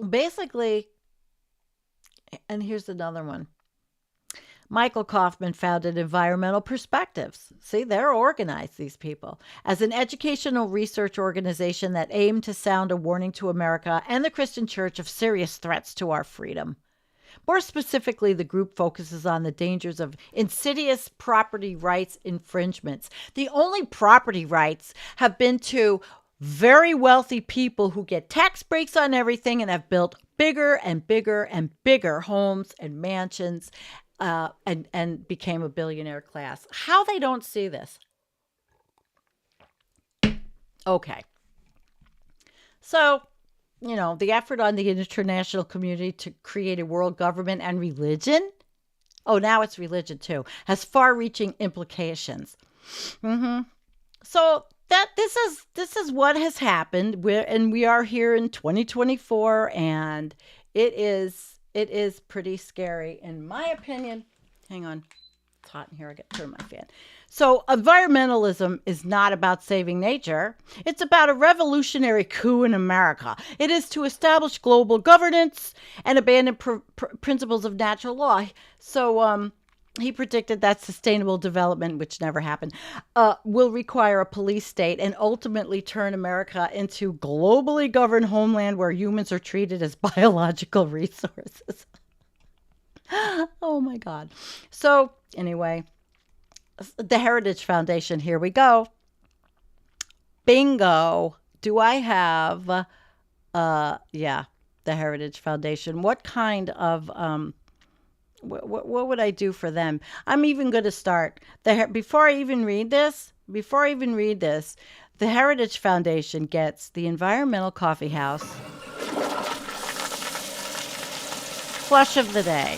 S4: basically, and here's another one. Michael Kaufman founded Environmental Perspectives. See, they're organized, these people, as an educational research organization that aimed to sound a warning to America and the Christian Church of serious threats to our freedom. More specifically, the group focuses on the dangers of insidious property rights infringements. The only property rights have been to very wealthy people who get tax breaks on everything and have built bigger and bigger and bigger homes and mansions and became a billionaire class. How they don't see this? Okay. So, the effort on the international community to create a world government and religion, now it's religion too, has far-reaching implications. So this is what has happened. We are here in 2024, and it is pretty scary, in my opinion. Hang on. It's hot in here. I got to turn my fan. So environmentalism is not about saving nature. It's about a revolutionary coup in America. It is to establish global governance and abandon principles of natural law. So He predicted that sustainable development, which never happened, will require a police state and ultimately turn America into globally governed homeland where humans are treated as biological resources. Oh my God. So anyway, the Heritage Foundation, here we go. Bingo. Do I have, yeah, the Heritage Foundation. What kind of, what would I do for them? I'm even going to start before I even read this, the Heritage Foundation gets the Environmental Coffee House Flush of the Day.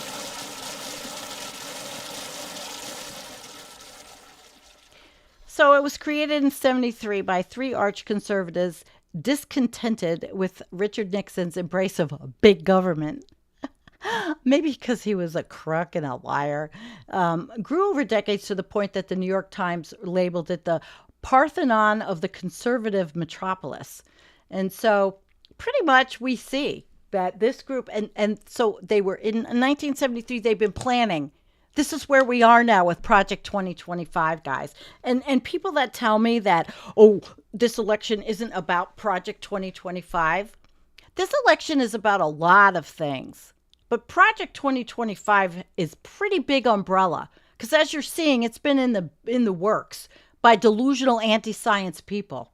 S4: So it was created in 1973 by 3 arch conservatives discontented with Richard Nixon's embrace of big government. Maybe because he was a crook and a liar, grew over decades to the point that the New York Times labeled it the Parthenon of the conservative metropolis. And so pretty much we see that this group, and so they were in 1973, they've been planning. This is where we are now with Project 2025, guys. And people that tell me that, oh, this election isn't about Project 2025. This election is about a lot of things. But Project 2025 is pretty big umbrella because, as you're seeing, it's been in the works by delusional anti-science people.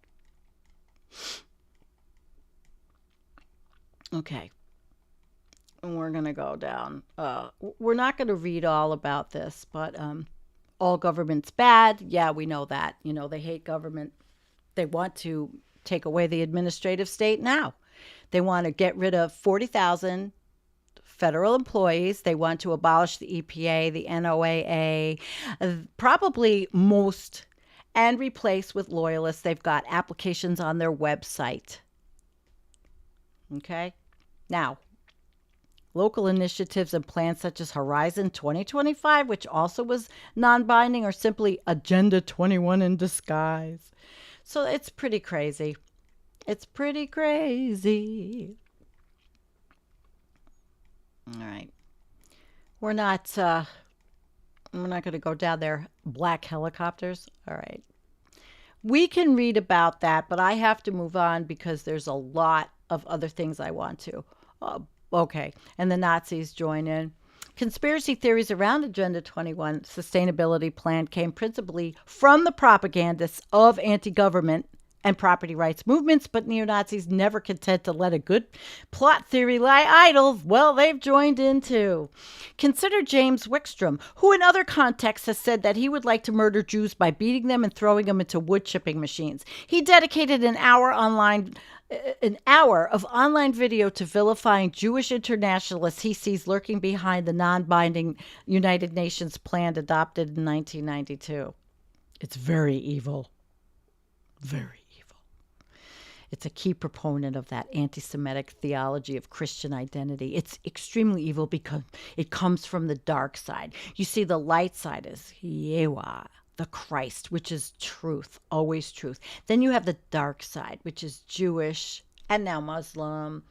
S4: Okay, and we're gonna go down. We're not gonna read all about this, but all government's bad. Yeah, we know that. You know, they hate government. They want to take away the administrative state now. They want to get rid of 40,000 federal employees. They want to abolish the EPA, the NOAA, probably most, and replace with loyalists. They've got applications on their website. Okay? Now, local initiatives and plans such as Horizon 2025, which also was non-binding, or simply Agenda 21 in disguise. So it's pretty crazy. It's pretty crazy. All right. We're not going to go down there. Black helicopters. All right. We can read about that, but I have to move on because there's a lot of other things I want to. Okay. And the Nazis join in. Conspiracy theories around Agenda 21 sustainability plan came principally from the propagandists of anti-government and property rights movements, but neo-Nazis, never content to let a good plot theory lie idle, well, they've joined in too. Consider James Wickstrom, who in other contexts has said that he would like to murder Jews by beating them and throwing them into wood chipping machines. He dedicated an hour of online video to vilifying Jewish internationalists he sees lurking behind the non-binding United Nations plan adopted in 1992. It's very evil. Very evil. It's a key proponent of that anti-Semitic theology of Christian identity. It's extremely evil because it comes from the dark side. You see, the light side is Yehovah, the Christ, which is truth, always truth. Then you have the dark side, which is Jewish and now Muslim,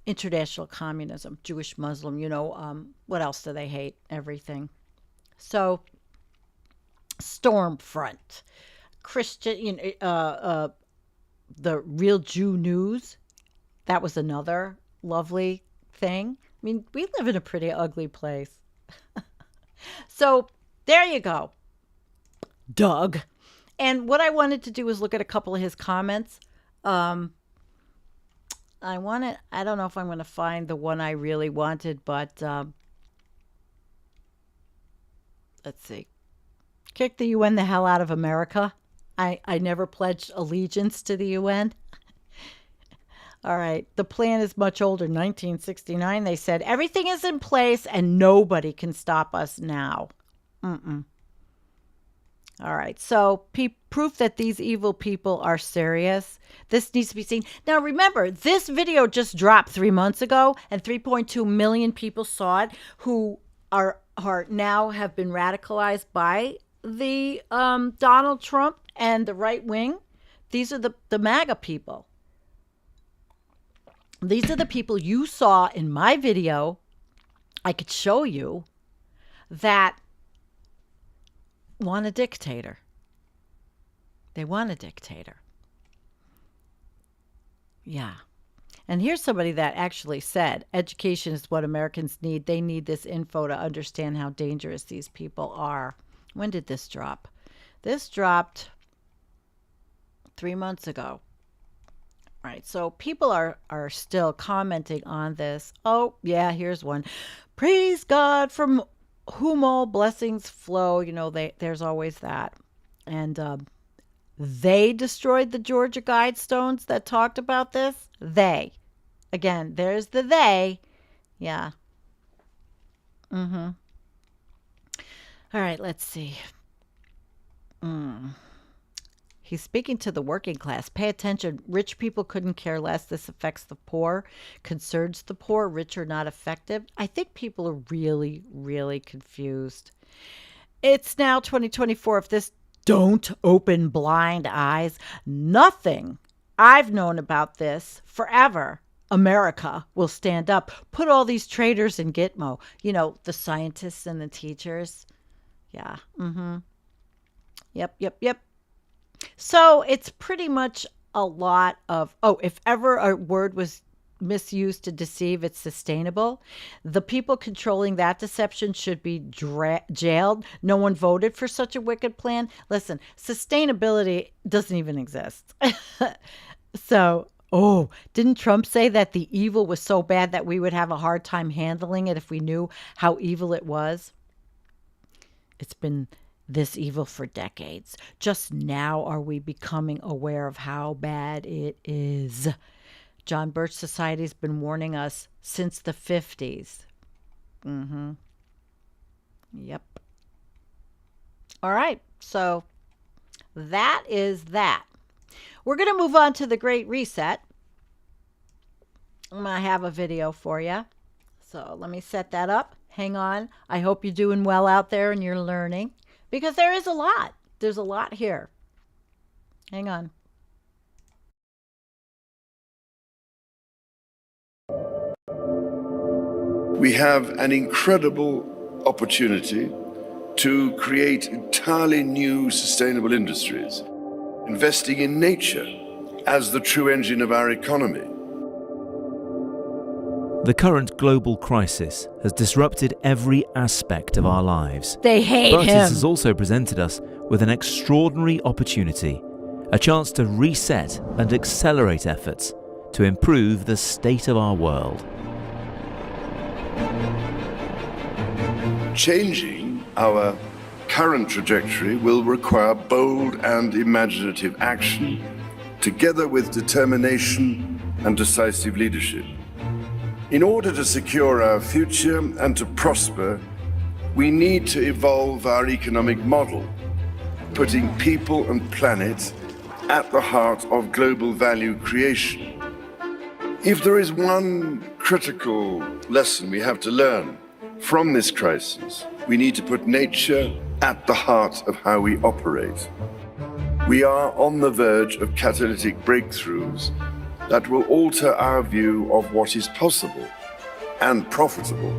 S4: international communism, Jewish, Muslim, what else do they hate? Everything. So, Stormfront, Christian, the Real Jew News, that was another lovely thing. I mean, we live in a pretty ugly place. So there you go, Doug. And what I wanted to do was look at a couple of his comments. I don't know if I'm going to find the one I really wanted, but let's see. Kick the UN the hell out of America. I never pledged allegiance to the UN. All right. The plan is much older. 1969, they said, everything is in place and nobody can stop us now. All right. So proof that these evil people are serious. This needs to be seen. Now, remember, this video just dropped 3 months ago and 3.2 million people saw it who are now have been radicalized by the Donald Trump and the right wing. These are the MAGA people. These are the people you saw in my video. I could show you that want a dictator. They want a dictator. Yeah. And here's somebody that actually said, education is what Americans need. They need this info to understand how dangerous these people are. When did this drop? This dropped 3 months ago. All right, so people are still commenting on this. Oh, yeah, here's one. Praise God from whom all blessings flow. You know, there's always that. And they destroyed the Georgia Guidestones that talked about this. They. Again, there's the they. Yeah. All right, let's see. He's speaking to the working class. Pay attention. Rich people couldn't care less. This affects the poor, concerns the poor. Rich are not effective. I think people are really, really confused. It's now 2024. If this don't open blind eyes, nothing I've known about this forever, America will stand up. Put all these traitors in Gitmo. You know, the scientists and the teachers. Yeah. Yep. So it's pretty much a lot of, if ever a word was misused to deceive, it's sustainable. The people controlling that deception should be jailed. No one voted for such a wicked plan. Listen, sustainability doesn't even exist. So, didn't Trump say that the evil was so bad that we would have a hard time handling it if we knew how evil it was? It's been this evil for decades. Just now are we becoming aware of how bad it is. John Birch Society's been warning us since the 50s. Yep. All right, so that is that. We're going to move on to the Great Reset. I'm going to have a video for you. So let me set that up. Hang on. I hope you're doing well out there and you're learning. Because there is a lot. There's a lot here. Hang on.
S8: We have an incredible opportunity to create entirely new sustainable industries, investing in nature as the true engine of our economy.
S9: The current global crisis has disrupted every aspect of our lives.
S4: They hate
S9: but
S4: him.
S9: It has also presented us with an extraordinary opportunity, a chance to reset and accelerate efforts to improve the state of our world.
S8: Changing our current trajectory will require bold and imaginative action, together with determination and decisive leadership. In order to secure our future and to prosper, we need to evolve our economic model, putting people and planet at the heart of global value creation. If there is one critical lesson we have to learn from this crisis, we need to put nature at the heart of how we operate. We are on the verge of catalytic breakthroughs that will alter our view of what is possible and profitable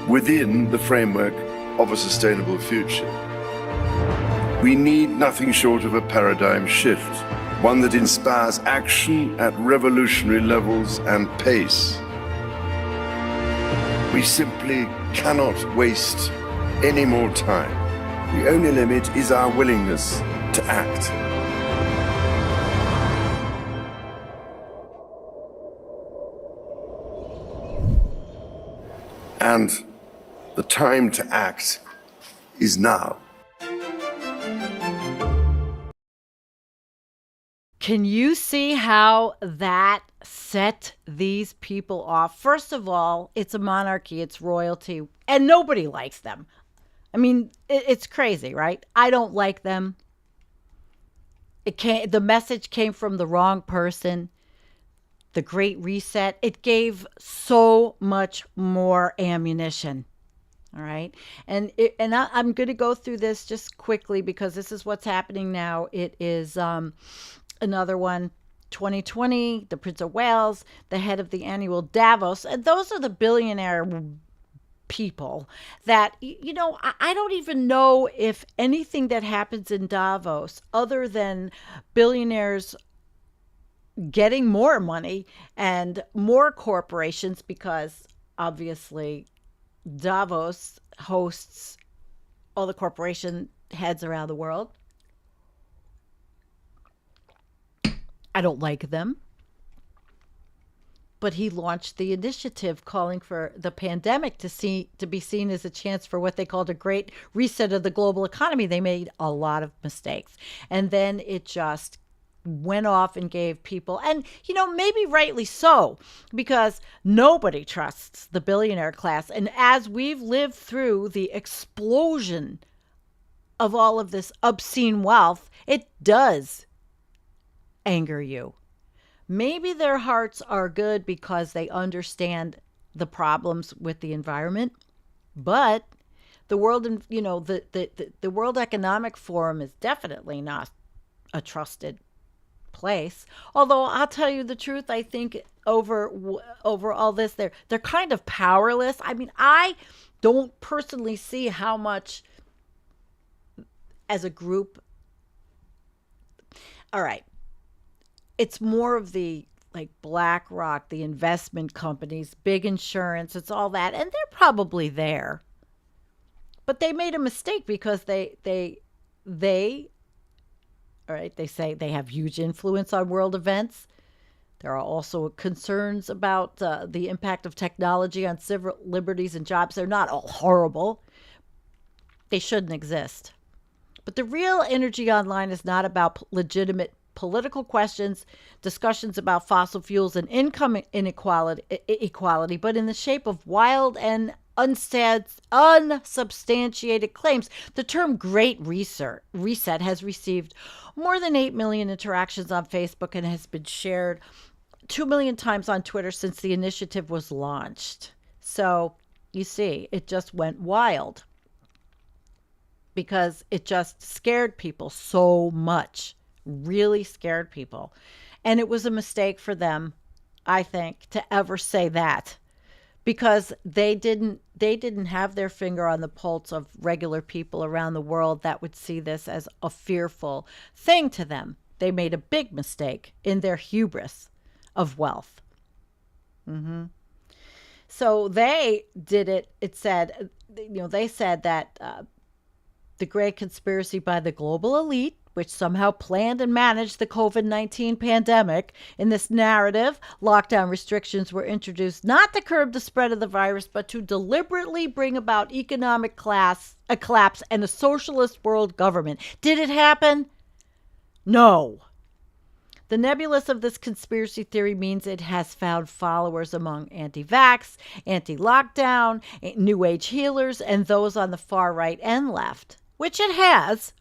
S8: within the framework of a sustainable future. We need nothing short of a paradigm shift, one that inspires action at revolutionary levels and pace. We simply cannot waste any more time. The only limit is our willingness to act. And the time to act is now.
S4: Can you see how that set these people off? First of all, it's a monarchy, it's royalty, and nobody likes them. I mean, it's crazy, right? I don't like them. The message came from the wrong person. The Great Reset, it gave so much more ammunition. All right. And I'm going to go through this just quickly because this is what's happening now. It is another one, 2020, the Prince of Wales, the head of the annual Davos. And those are the billionaire people that, I don't even know if anything that happens in Davos, other than billionaires getting more money and more corporations, because obviously Davos hosts all the corporation heads around the world. I don't like them. But he launched the initiative calling for the pandemic to be seen as a chance for what they called a great reset of the global economy. They made a lot of mistakes. And then it just went off and gave people, and maybe rightly so, because nobody trusts the billionaire class. And as we've lived through the explosion of all of this obscene wealth, it does anger you. Maybe their hearts are good because they understand the problems with the environment, but the world, the World Economic Forum is definitely not a trusted place. Although I'll tell you the truth, I think over all this, they're kind of powerless. I mean, I don't personally see how much as a group. All right. It's more of the BlackRock, the investment companies, big insurance, it's all that. And they're probably there. But they made a mistake because they say they have huge influence on world events. There are also concerns about the impact of technology on civil liberties and jobs. They're not all horrible. They shouldn't exist. But the real energy online is not about legitimate political questions, discussions about fossil fuels and income equality, but in the shape of wild and unsubstantiated claims. The term Great Reset has received more than 8 million interactions on Facebook and has been shared 2 million times on Twitter since the initiative was launched. So, you see, it just went wild because it just scared people so much. Really scared people. And it was a mistake for them, I think, to ever say that, because they didn't have their finger on the pulse of regular people around the world that would see this as a fearful thing to them. They made a big mistake in their hubris of wealth. So they did it. It said, they said that the great conspiracy by the global elite, which somehow planned and managed the COVID-19 pandemic. In this narrative, lockdown restrictions were introduced not to curb the spread of the virus, but to deliberately bring about economic collapse and a socialist world government. Did it happen? No. The nebulous of this conspiracy theory means it has found followers among anti-vax, anti-lockdown, new age healers, and those on the far right and left, which it has.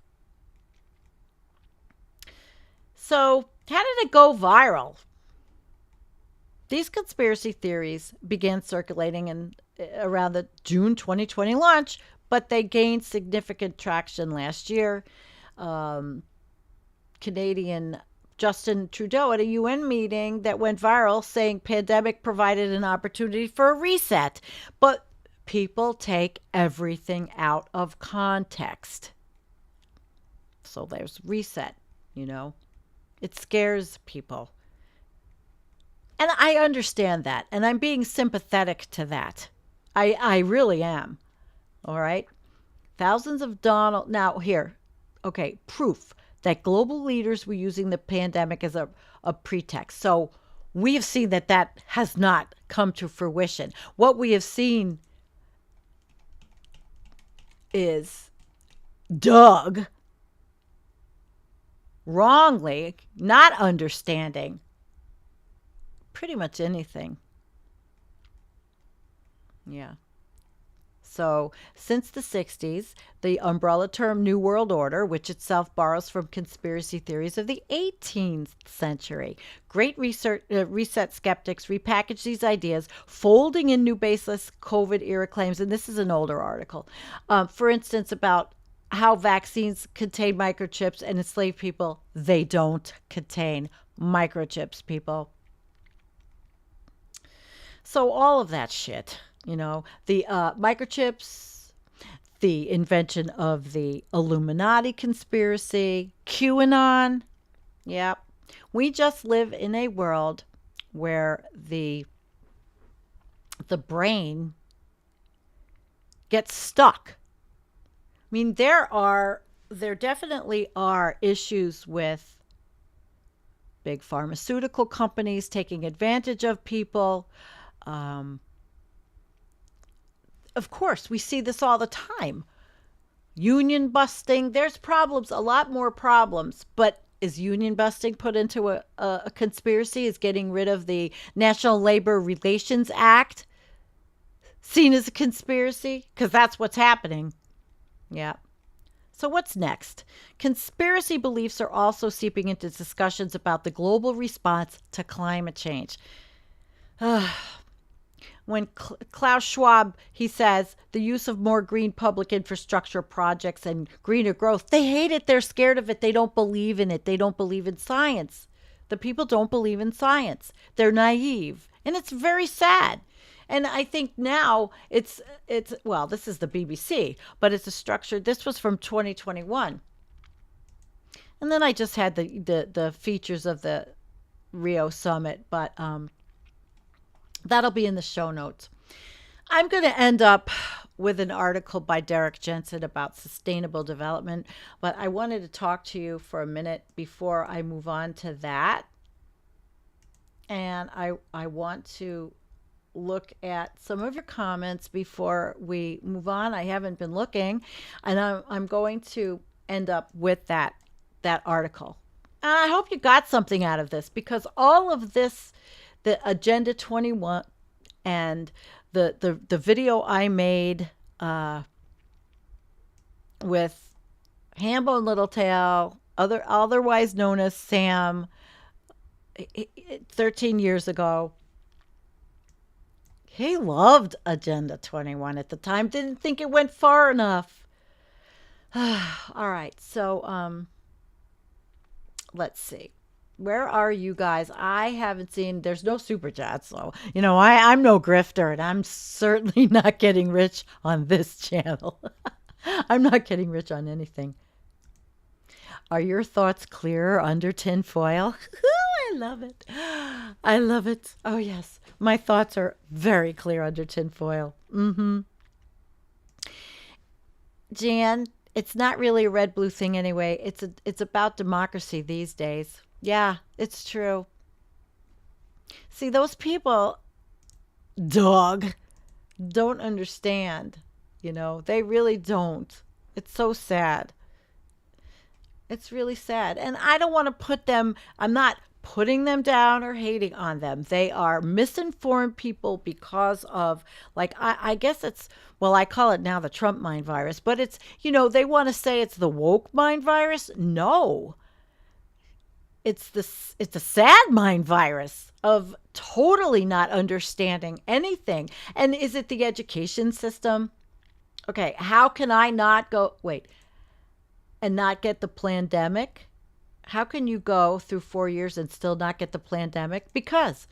S4: So, how did it go viral? These conspiracy theories began circulating around the June 2020 launch, but they gained significant traction last year. Canadian Justin Trudeau at a UN meeting that went viral saying pandemic provided an opportunity for a reset. But people take everything out of context. So there's reset, It scares people. And I understand that. And I'm being sympathetic to that. I really am. All right. Thousands of now here. Okay. Proof that global leaders were using the pandemic as a pretext. So we have seen that has not come to fruition. What we have seen is Doug wrongly not understanding pretty much anything. Yeah. So, since the 60s, the umbrella term New World Order, which itself borrows from conspiracy theories of the 18th century. Great reset skeptics repackage these ideas, folding in new baseless COVID-era claims. And this is an older article. For instance, about how vaccines contain microchips and enslave people. They don't contain microchips, people. So all of that shit You know, the microchips, the invention of the Illuminati conspiracy, QAnon. Yep. We just live in a world where the brain gets stuck. I mean, there definitely are issues with big pharmaceutical companies taking advantage of people. Of course, we see this all the time. Union busting, there's problems, a lot more problems, but is union busting put into a conspiracy? Is getting rid of the National Labor Relations Act seen as a conspiracy? Because that's what's happening. Yeah. So what's next? Conspiracy beliefs are also seeping into discussions about the global response to climate change. When Klaus Schwab, he says, the use of more green public infrastructure projects and greener growth, they hate it. They're scared of it. They don't believe in it. They don't believe in science. The people don't believe in science. They're naive. And it's very sad. And I think now it's well, this is the BBC, but it's a structure. This was from 2021. And then I just had the features of the Rio Summit, but that'll be in the show notes. I'm going to end up with an article by Derek Jensen about sustainable development, but I wanted to talk to you for a minute before I move on to that. And I want to look at some of your comments before we move on. I haven't been looking, and I'm going to end up with that article. And I hope you got something out of this, because all of this, the Agenda 21 and the video I made with Hambo and Littletail, otherwise known as Sam, 13 years ago. He loved Agenda 21 at the time. Didn't think it went far enough. All right. So let's see. Where are you guys? I haven't seen, there's no super chats. So, I'm no grifter, and I'm certainly not getting rich on this channel. I'm not getting rich on anything. Are your thoughts clearer under tinfoil? I love it. I love it. Oh, yes. My thoughts are very clear under tinfoil. Jan, it's not really a red-blue thing anyway. It's about democracy these days. Yeah, it's true. See, those people, don't understand. They really don't. It's so sad. It's really sad. And I don't want to put them, I'm not putting them down or hating on them. They are misinformed people because of, I guess it's, well, I call it now the Trump mind virus, but it's, they want to say it's the woke mind virus. No. It's a sad mind virus of totally not understanding anything. And is it the education system? Okay, how can I not go, and not get the pandemic? How can you go through 4 years and still not get the pandemic? Because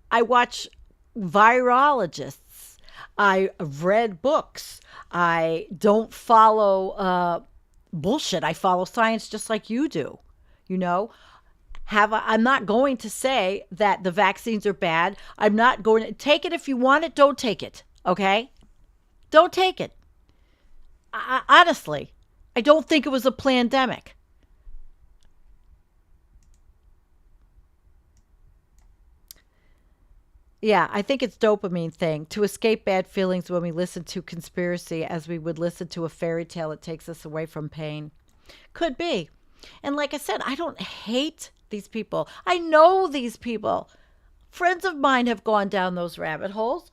S4: I watch virologists. I read books. I don't follow bullshit. I follow science just like you do. I'm not going to say that the vaccines are bad. I'm not going to take it if you want it. Don't take it. Okay? Don't take it. Honestly, I don't think it was a pandemic. Yeah, I think it's dopamine thing to escape bad feelings when we listen to conspiracy as we would listen to a fairy tale. It takes us away from pain. Could be. And like I said, I don't hate these people. I know these people. Friends of mine have gone down those rabbit holes.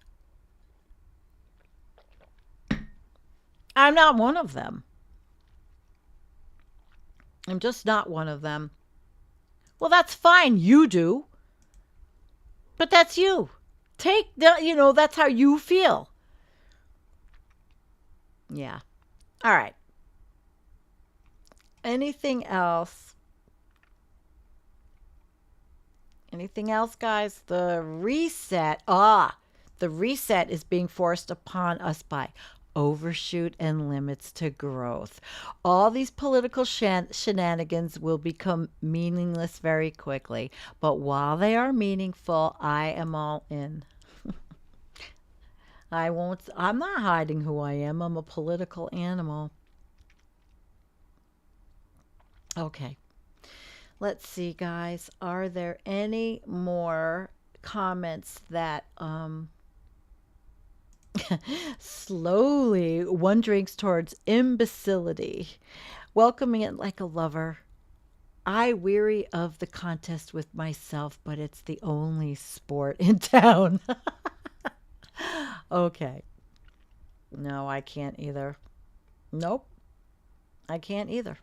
S4: I'm not one of them. I'm just not one of them. Well, that's fine. You do. But that's you. That's how you feel. Yeah. All right. Anything else? Anything else, guys? The reset. The reset is being forced upon us by overshoot and limits to growth. All these political shenanigans will become meaningless very quickly. But while they are meaningful, I am all in. I'm not hiding who I am. I'm a political animal. Okay. Let's see, guys. Are there any more comments that slowly one drinks towards imbecility, welcoming it like a lover? I weary of the contest with myself, but it's the only sport in town. Okay. No, I can't either. Nope. I can't either.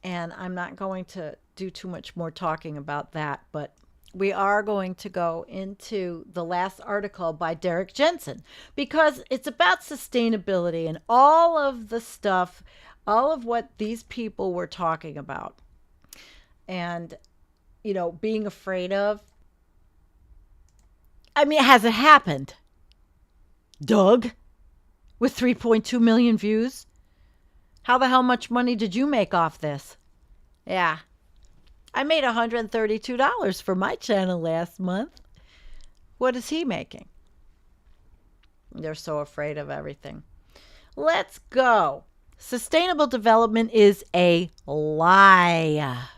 S4: And I'm not going to do too much more talking about that, but we are going to go into the last article by Derek Jensen because it's about sustainability and all of the stuff, all of what these people were talking about. And, you know, being afraid of. I mean, has it happened? Doug, with 3.2 million views? How the hell much money did you make off this? Yeah. I made $132 for my channel last month. What is he making? They're so afraid of everything. Let's go. Sustainable development is a lie.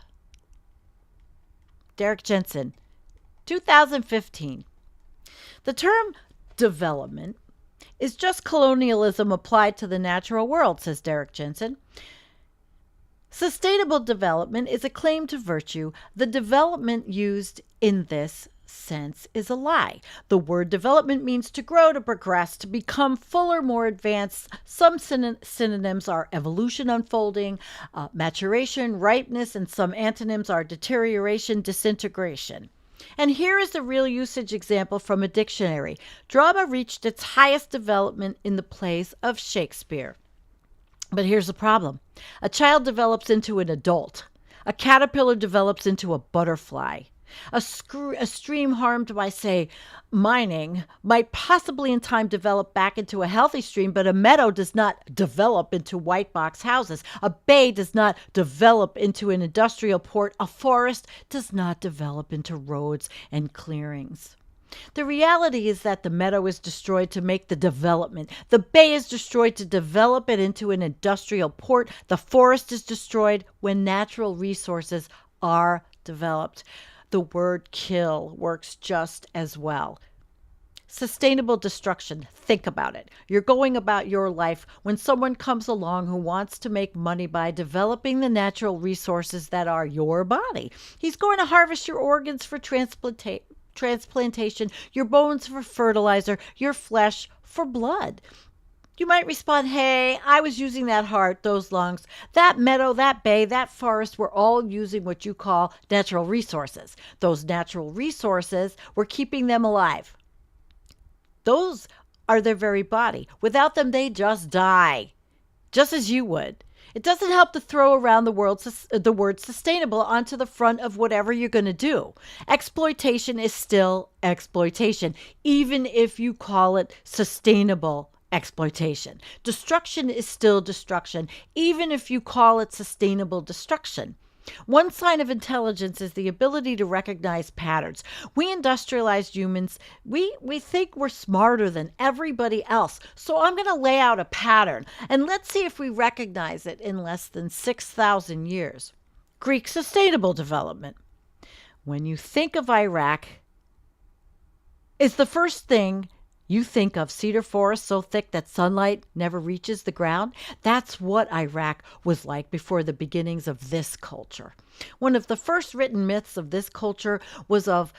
S4: Derek Jensen, 2015. The term development is just colonialism applied to the natural world, says Derek Jensen. Sustainable development is a claim to virtue. The development used in this sense is a lie. The word development means to grow, to progress, to become fuller, more advanced. Some synonyms are evolution, unfolding, maturation, ripeness, and some antonyms are deterioration, disintegration. And here is the real usage example from a dictionary. Drama reached its highest development in the plays of Shakespeare. But here's the problem. A child develops into an adult. A caterpillar develops into a butterfly. A stream harmed by, say, mining might possibly in time develop back into a healthy stream, but a meadow does not develop into white box houses. A bay does not develop into an industrial port. A forest does not develop into roads and clearings. The reality is that the meadow is destroyed to make the development. The bay is destroyed to develop it into an industrial port. The forest is destroyed when natural resources are developed. The word kill works just as well. Sustainable destruction. Think about it. You're going about your life when someone comes along who wants to make money by developing the natural resources that are your body. He's going to harvest your organs for transplantation, your bones for fertilizer, your flesh for blood. You might respond, hey, I was using that heart, those lungs, that meadow, that bay, that forest were all using what you call natural resources. Those natural resources were keeping them alive. Those are their very body. Without them, they just die, just as you would. It doesn't help to throw around the word sustainable onto the front of whatever you're going to do. Exploitation is still exploitation, even if you call it sustainable exploitation. Destruction is still destruction, even if you call it sustainable destruction. One sign of intelligence is the ability to recognize patterns. We industrialized humans, we think we're smarter than everybody else. So I'm going to lay out a pattern, and let's see if we recognize it in less than 6,000 years. Greek sustainable development. When you think of Iraq, is the first thing you think of cedar forest so thick that sunlight never reaches the ground? That's what Iraq was like before the beginnings of this culture. One of the first written myths of this culture was of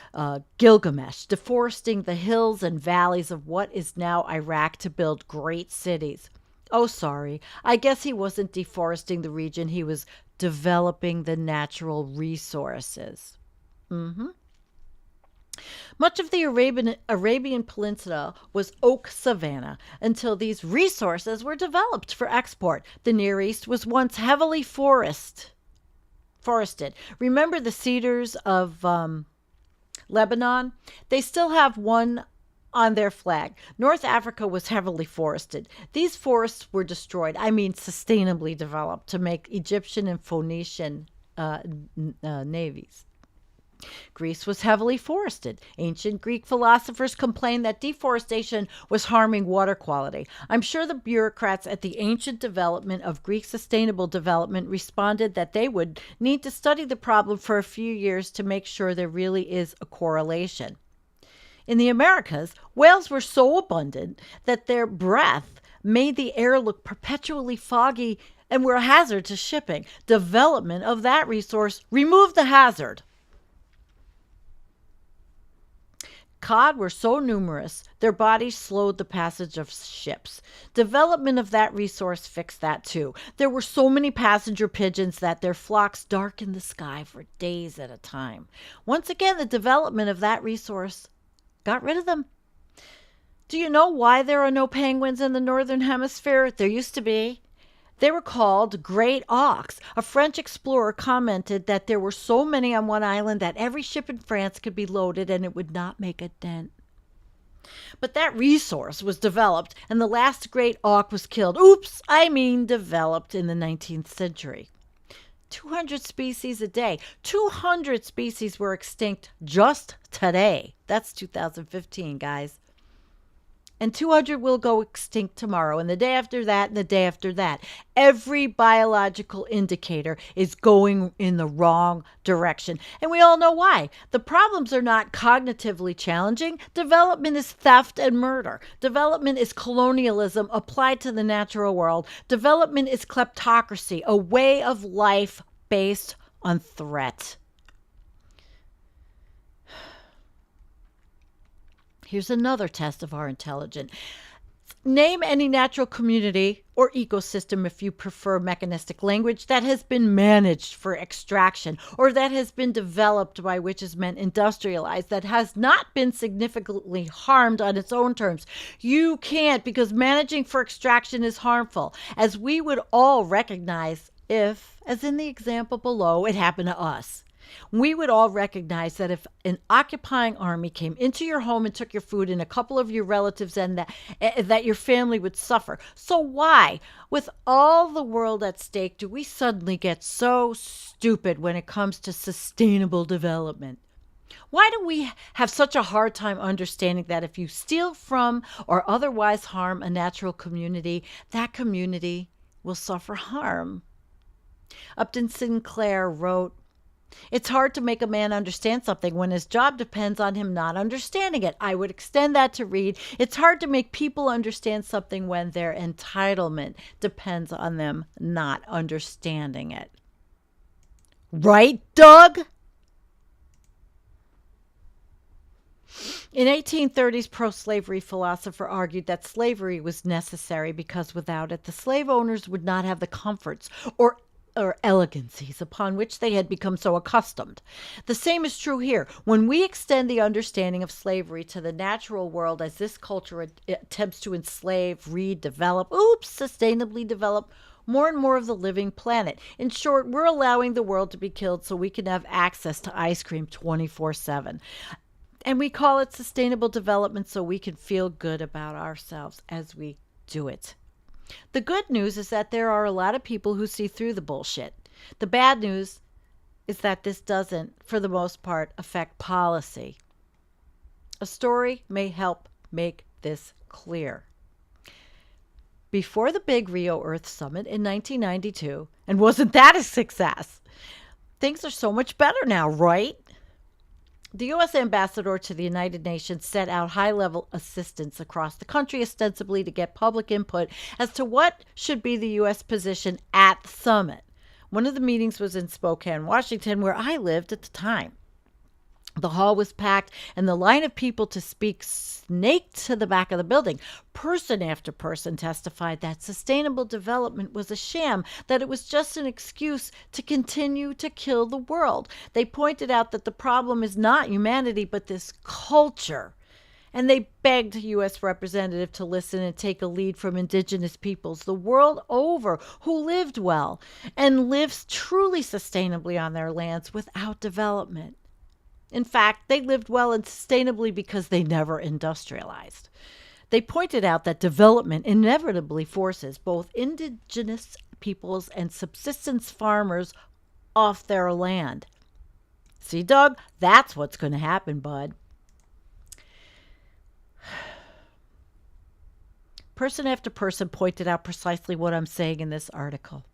S4: Gilgamesh, deforesting the hills and valleys of what is now Iraq to build great cities. Oh, sorry. I guess he wasn't deforesting the region. He was developing the natural resources. Much of the Arabian Peninsula was oak savanna until these resources were developed for export. The Near East was once heavily forested. Remember the cedars of Lebanon? They still have one on their flag. North Africa was heavily forested. These forests were destroyed, sustainably developed to make Egyptian and Phoenician navies. Greece was heavily forested. Ancient Greek philosophers complained that deforestation was harming water quality. I'm sure the bureaucrats at the ancient development of Greek sustainable development responded that they would need to study the problem for a few years to make sure there really is a correlation. In the Americas, whales were so abundant that their breath made the air look perpetually foggy and were a hazard to shipping. Development of that resource removed the hazard. Cod were so numerous, their bodies slowed the passage of ships. Development of that resource fixed that too. There were so many passenger pigeons that their flocks darkened the sky for days at a time. Once again, the development of that resource got rid of them. Do you know why there are no penguins in the Northern Hemisphere? There used to be. They were called great auks. A French explorer commented that there were so many on one island that every ship in France could be loaded and it would not make a dent. But that resource was developed and the last great auk was killed. Developed in the 19th century. 200 species a day. 200 species were extinct just today. That's 2015, guys. And 200 will go extinct tomorrow, and the day after that, and the day after that. Every biological indicator is going in the wrong direction. And we all know why. The problems are not cognitively challenging. Development is theft and murder. Development is colonialism applied to the natural world. Development is kleptocracy, a way of life based on threat. Here's another test of our intelligence. Name any natural community or ecosystem, if you prefer mechanistic language, that has been managed for extraction or that has been developed, by which is meant industrialized, that has not been significantly harmed on its own terms. You can't, because managing for extraction is harmful, as we would all recognize if, as in the example below, it happened to us. We would all recognize that if an occupying army came into your home and took your food and a couple of your relatives, and that your family would suffer. So why, with all the world at stake, do we suddenly get so stupid when it comes to sustainable development? Why do we have such a hard time understanding that if you steal from or otherwise harm a natural community, that community will suffer harm? Upton Sinclair wrote, "It's hard to make a man understand something when his job depends on him not understanding it." I would extend that to read, "It's hard to make people understand something when their entitlement depends on them not understanding it." Right, Doug? In 1830s, pro-slavery philosopher argued that slavery was necessary because without it, the slave owners would not have the comforts or elegancies upon which they had become so accustomed. The same is true here. When we extend the understanding of slavery to the natural world as this culture attempts to enslave, sustainably develop more and more of the living planet. In short, we're allowing the world to be killed so we can have access to ice cream 24/7. And we call it sustainable development so we can feel good about ourselves as we do it. The good news is that there are a lot of people who see through the bullshit. The bad news is that this doesn't, for the most part, affect policy. A story may help make this clear. Before the big Rio Earth Summit in 1992, and wasn't that a success? Things are so much better now, right? The U.S. ambassador to the United Nations set out high-level assistance across the country, ostensibly to get public input as to what should be the U.S. position at the summit. One of the meetings was in Spokane, Washington, where I lived at the time. The hall was packed, and the line of people to speak snaked to the back of the building. Person after person testified that sustainable development was a sham, that it was just an excuse to continue to kill the world. They pointed out that the problem is not humanity, but this culture. And they begged a U.S. representative to listen and take a lead from indigenous peoples the world over who lived well and lives truly sustainably on their lands without development. In fact, they lived well and sustainably because they never industrialized. They pointed out that development inevitably forces both indigenous peoples and subsistence farmers off their land. See, Doug, that's what's going to happen, bud. Person after person pointed out precisely what I'm saying in this article.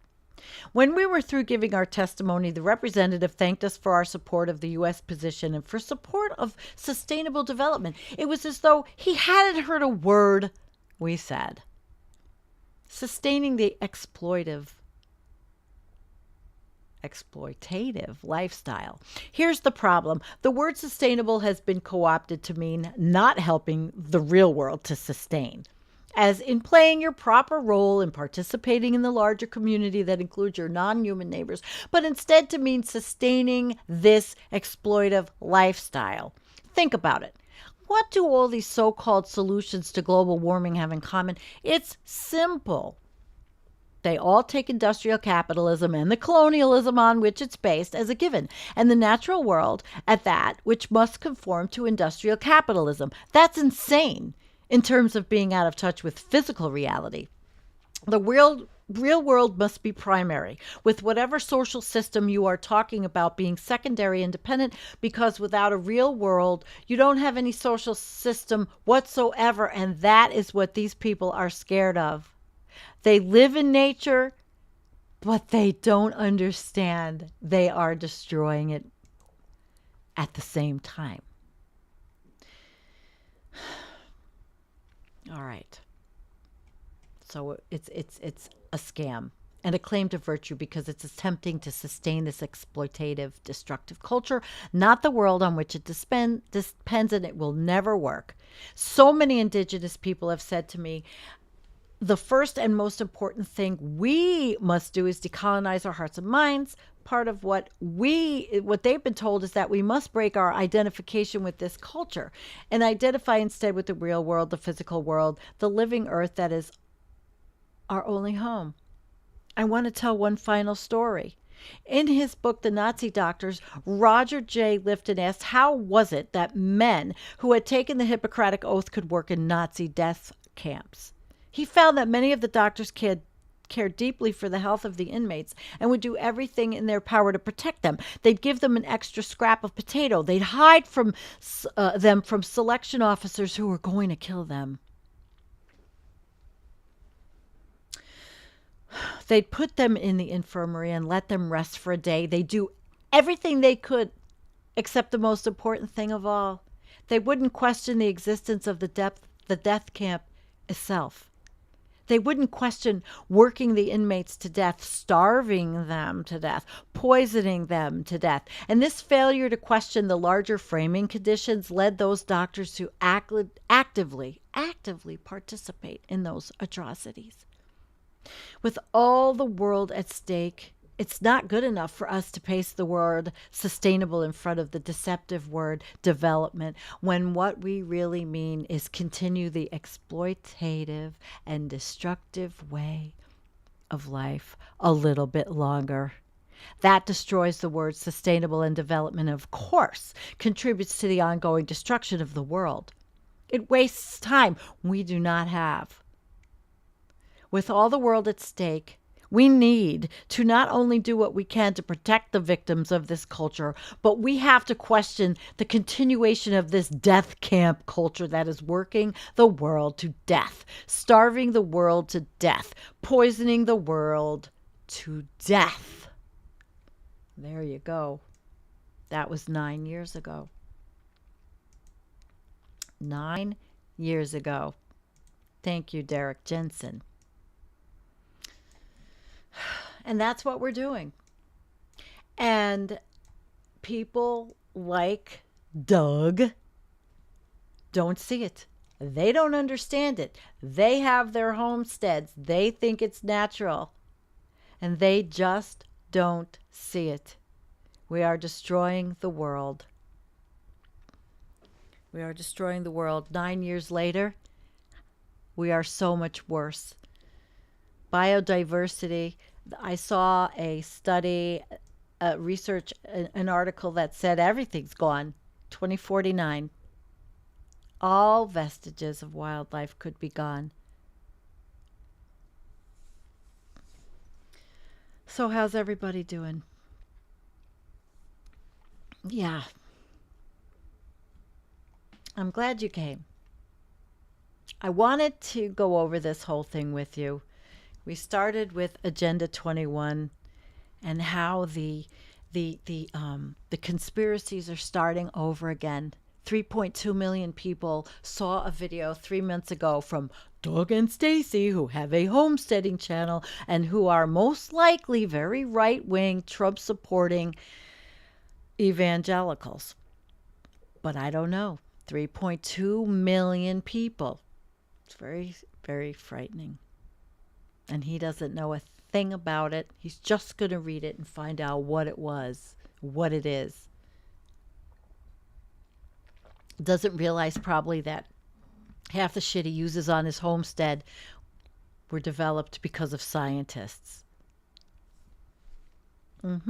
S4: When we were through giving our testimony, the representative thanked us for our support of the U.S. position and for support of sustainable development. It was as though he hadn't heard a word we said. Sustaining the exploitative lifestyle. Here's the problem. The word sustainable has been co-opted to mean not helping the real world to sustain, as in playing your proper role in participating in the larger community that includes your non-human neighbors, but instead to mean sustaining this exploitive lifestyle. Think about it. What do all these so-called solutions to global warming have in common? It's simple. They all take industrial capitalism and the colonialism on which it's based as a given, and the natural world at that, which must conform to industrial capitalism. That's insane in terms of being out of touch with physical reality. The real world must be primary, with whatever social system you are talking about being secondary and dependent, because without a real world, you don't have any social system whatsoever, and that is what these people are scared of. They live in nature, but they don't understand they are destroying it at the same time. All right. So it's a scam and a claim to virtue because it's attempting to sustain this exploitative, destructive culture, not the world on which it depends, and it will never work. So many indigenous people have said to me, the first and most important thing we must do is decolonize our hearts and minds. Part of what they've been told is that we must break our identification with this culture and identify instead with the real world, the physical world, the living earth that is our only home. I want to tell one final story. In his book, The Nazi Doctors, Roger J. Lifton asked how was it that men who had taken the Hippocratic Oath could work in Nazi death camps. He found that many of the doctors cared deeply for the health of the inmates and would do everything in their power to protect them. They'd give them an extra scrap of potato. They'd hide them from selection officers who were going to kill them. They'd put them in the infirmary and let them rest for a day. They'd do everything they could, except the most important thing of all. They wouldn't question the existence of the death camp itself. They wouldn't question working the inmates to death, starving them to death, poisoning them to death. And this failure to question the larger framing conditions led those doctors to actively participate in those atrocities. With all the world at stake, it's not good enough for us to paste the word sustainable in front of the deceptive word development, when what we really mean is continue the exploitative and destructive way of life a little bit longer. That destroys the words sustainable and development, of course, contributes to the ongoing destruction of the world. It wastes time we do not have. With all the world at stake, we need to not only do what we can to protect the victims of this culture, but we have to question the continuation of this death camp culture that is working the world to death, starving the world to death, poisoning the world to death. There you go. That was 9 years ago. 9 years ago. Thank you, Derek Jensen. And that's what we're doing. And people like Doug don't see it. They don't understand it. They have their homesteads. They think it's natural. And they just don't see it. We are destroying the world. We are destroying the world. 9 years later, we are so much worse. Biodiversity. I saw a study, research, an article that said everything's gone. 2049, all vestiges of wildlife could be gone. So how's everybody doing? Yeah. I'm glad you came. I wanted to go over this whole thing with you. We started with Agenda 21 and how the conspiracies are starting over again. 3.2 million people saw a video 3 months ago from Doug and Stacy, who have a homesteading channel and who are most likely very right-wing, Trump-supporting evangelicals. But I don't know. 3.2 million people. It's very, very frightening. And he doesn't know a thing about it. He's just going to read it and find out what it was, what it is. Doesn't realize probably that half the shit he uses on his homestead were developed because of scientists. All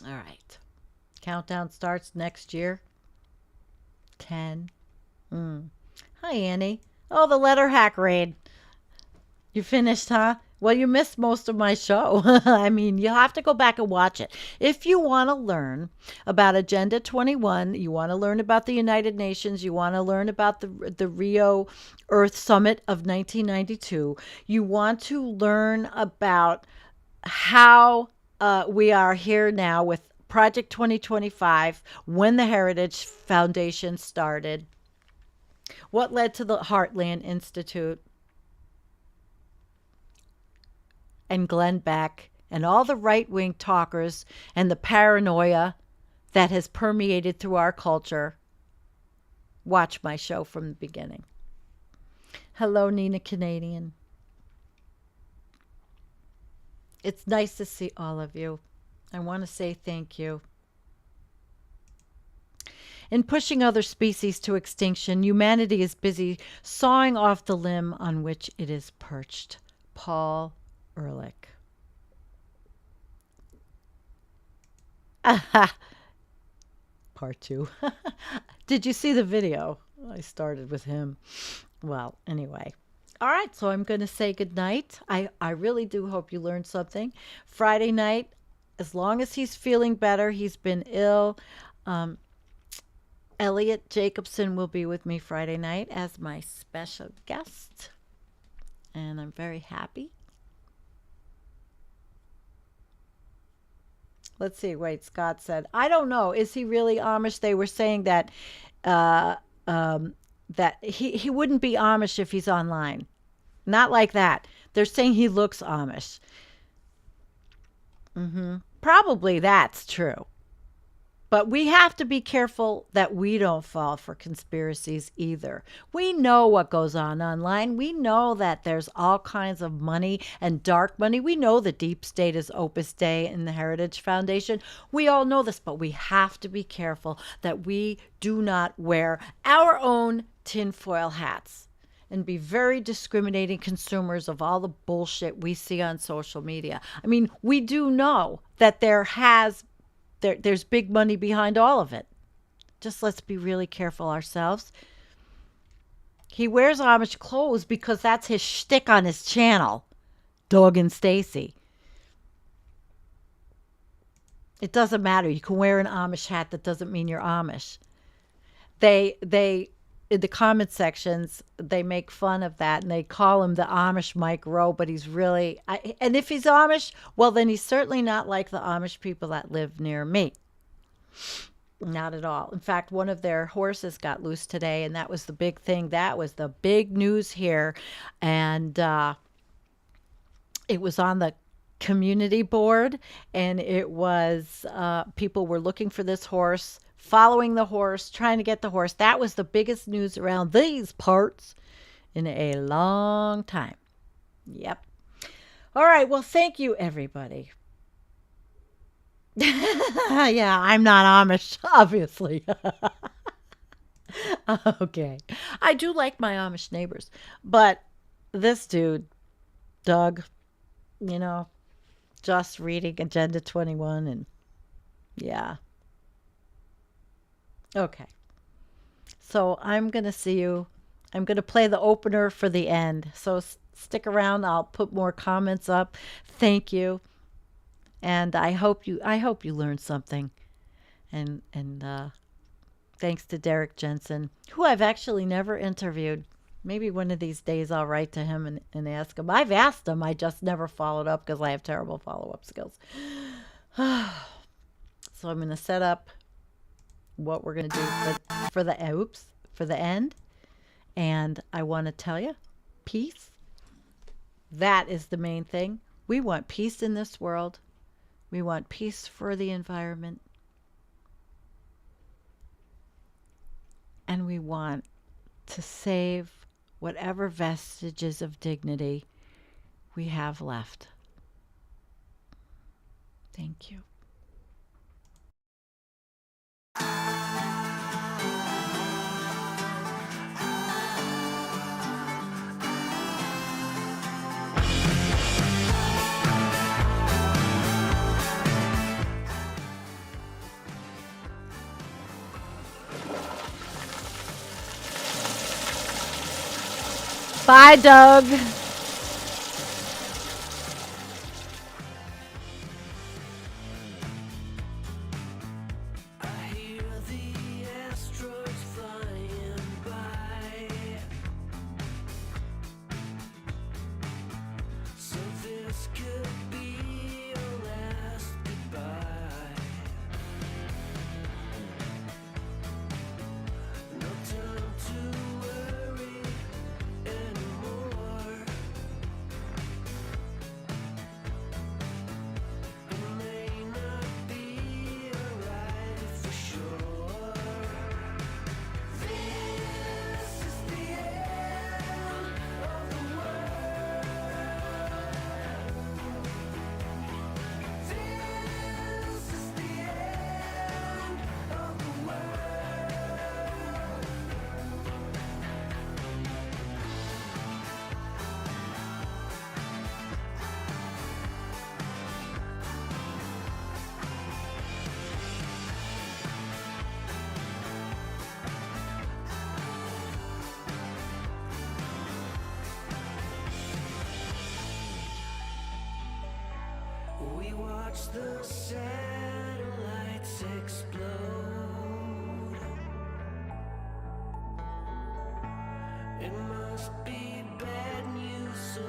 S4: right. Countdown starts next year. 10. Hi, Annie. Oh, the letter hack raid. You finished, huh? Well, you missed most of my show. I mean, you have to go back and watch it. If you want to learn about Agenda 21, you want to learn about the United Nations, you want to learn about the Rio Earth Summit of 1992, you want to learn about how we are here now with Project 2025, when the Heritage Foundation started, what led to the Heartland Institute, and Glenn Beck, and all the right-wing talkers, and the paranoia that has permeated through our culture. Watch my show from the beginning. Hello, Nina Canadian. It's nice to see all of you. I want to say thank you. In pushing other species to extinction, humanity is busy sawing off the limb on which it is perched. Paul Ehrlich. Part 2. Did you see the video? I started with him. Well, anyway. All right, so I'm going to say goodnight. I really do hope you learned something. Friday night, as long as he's feeling better, he's been ill. Elliot Jacobson will be with me Friday night as my special guest. And I'm very happy. Let's see. Wait, Scott said, I don't know. Is he really Amish? They were saying that that he wouldn't be Amish if he's online. Not like that. They're saying he looks Amish. Probably that's true. But we have to be careful that we don't fall for conspiracies either. We know what goes on online. We know that there's all kinds of money and dark money. We know the deep state is Opus Dei and the Heritage Foundation. We all know this, but we have to be careful that we do not wear our own tinfoil hats and be very discriminating consumers of all the bullshit we see on social media. I mean, we do know that there's big money behind all of it. Just let's be really careful ourselves. He wears Amish clothes because that's his shtick on his channel, Doug and Stacy. It doesn't matter. You can wear an Amish hat. That doesn't mean you're Amish. They in the comment sections, they make fun of that, and they call him the Amish Mike Rowe, but he's really, and if he's Amish, well, then he's certainly not like the Amish people that live near me. Not at all. In fact, one of their horses got loose today, and that was the big thing. That was the big news here, and it was on the community board, and it was, people were looking for this horse, following the horse, trying to get the horse. That was the biggest news around these parts in a long time. Yep. All right. Well, thank you, everybody. Yeah, I'm not Amish, obviously. Okay. I do like my Amish neighbors, but this dude, Doug, just reading Agenda 21, and yeah. Okay. So I'm going to see you. I'm going to play the opener for the end. So stick around. I'll put more comments up. Thank you. And I hope you learned something. And thanks to Derek Jensen, who I've actually never interviewed. Maybe one of these days I'll write to him and ask him. I've asked him. I just never followed up because I have terrible follow-up skills. So I'm going to set up what we're going to do for the end. And I want to tell you, peace. That is the main thing. We want peace in this world. We want peace for the environment. And we want to save whatever vestiges of dignity we have left. Thank you. Bye, Doug.
S10: We watch the satellites explode. It must be bad news. So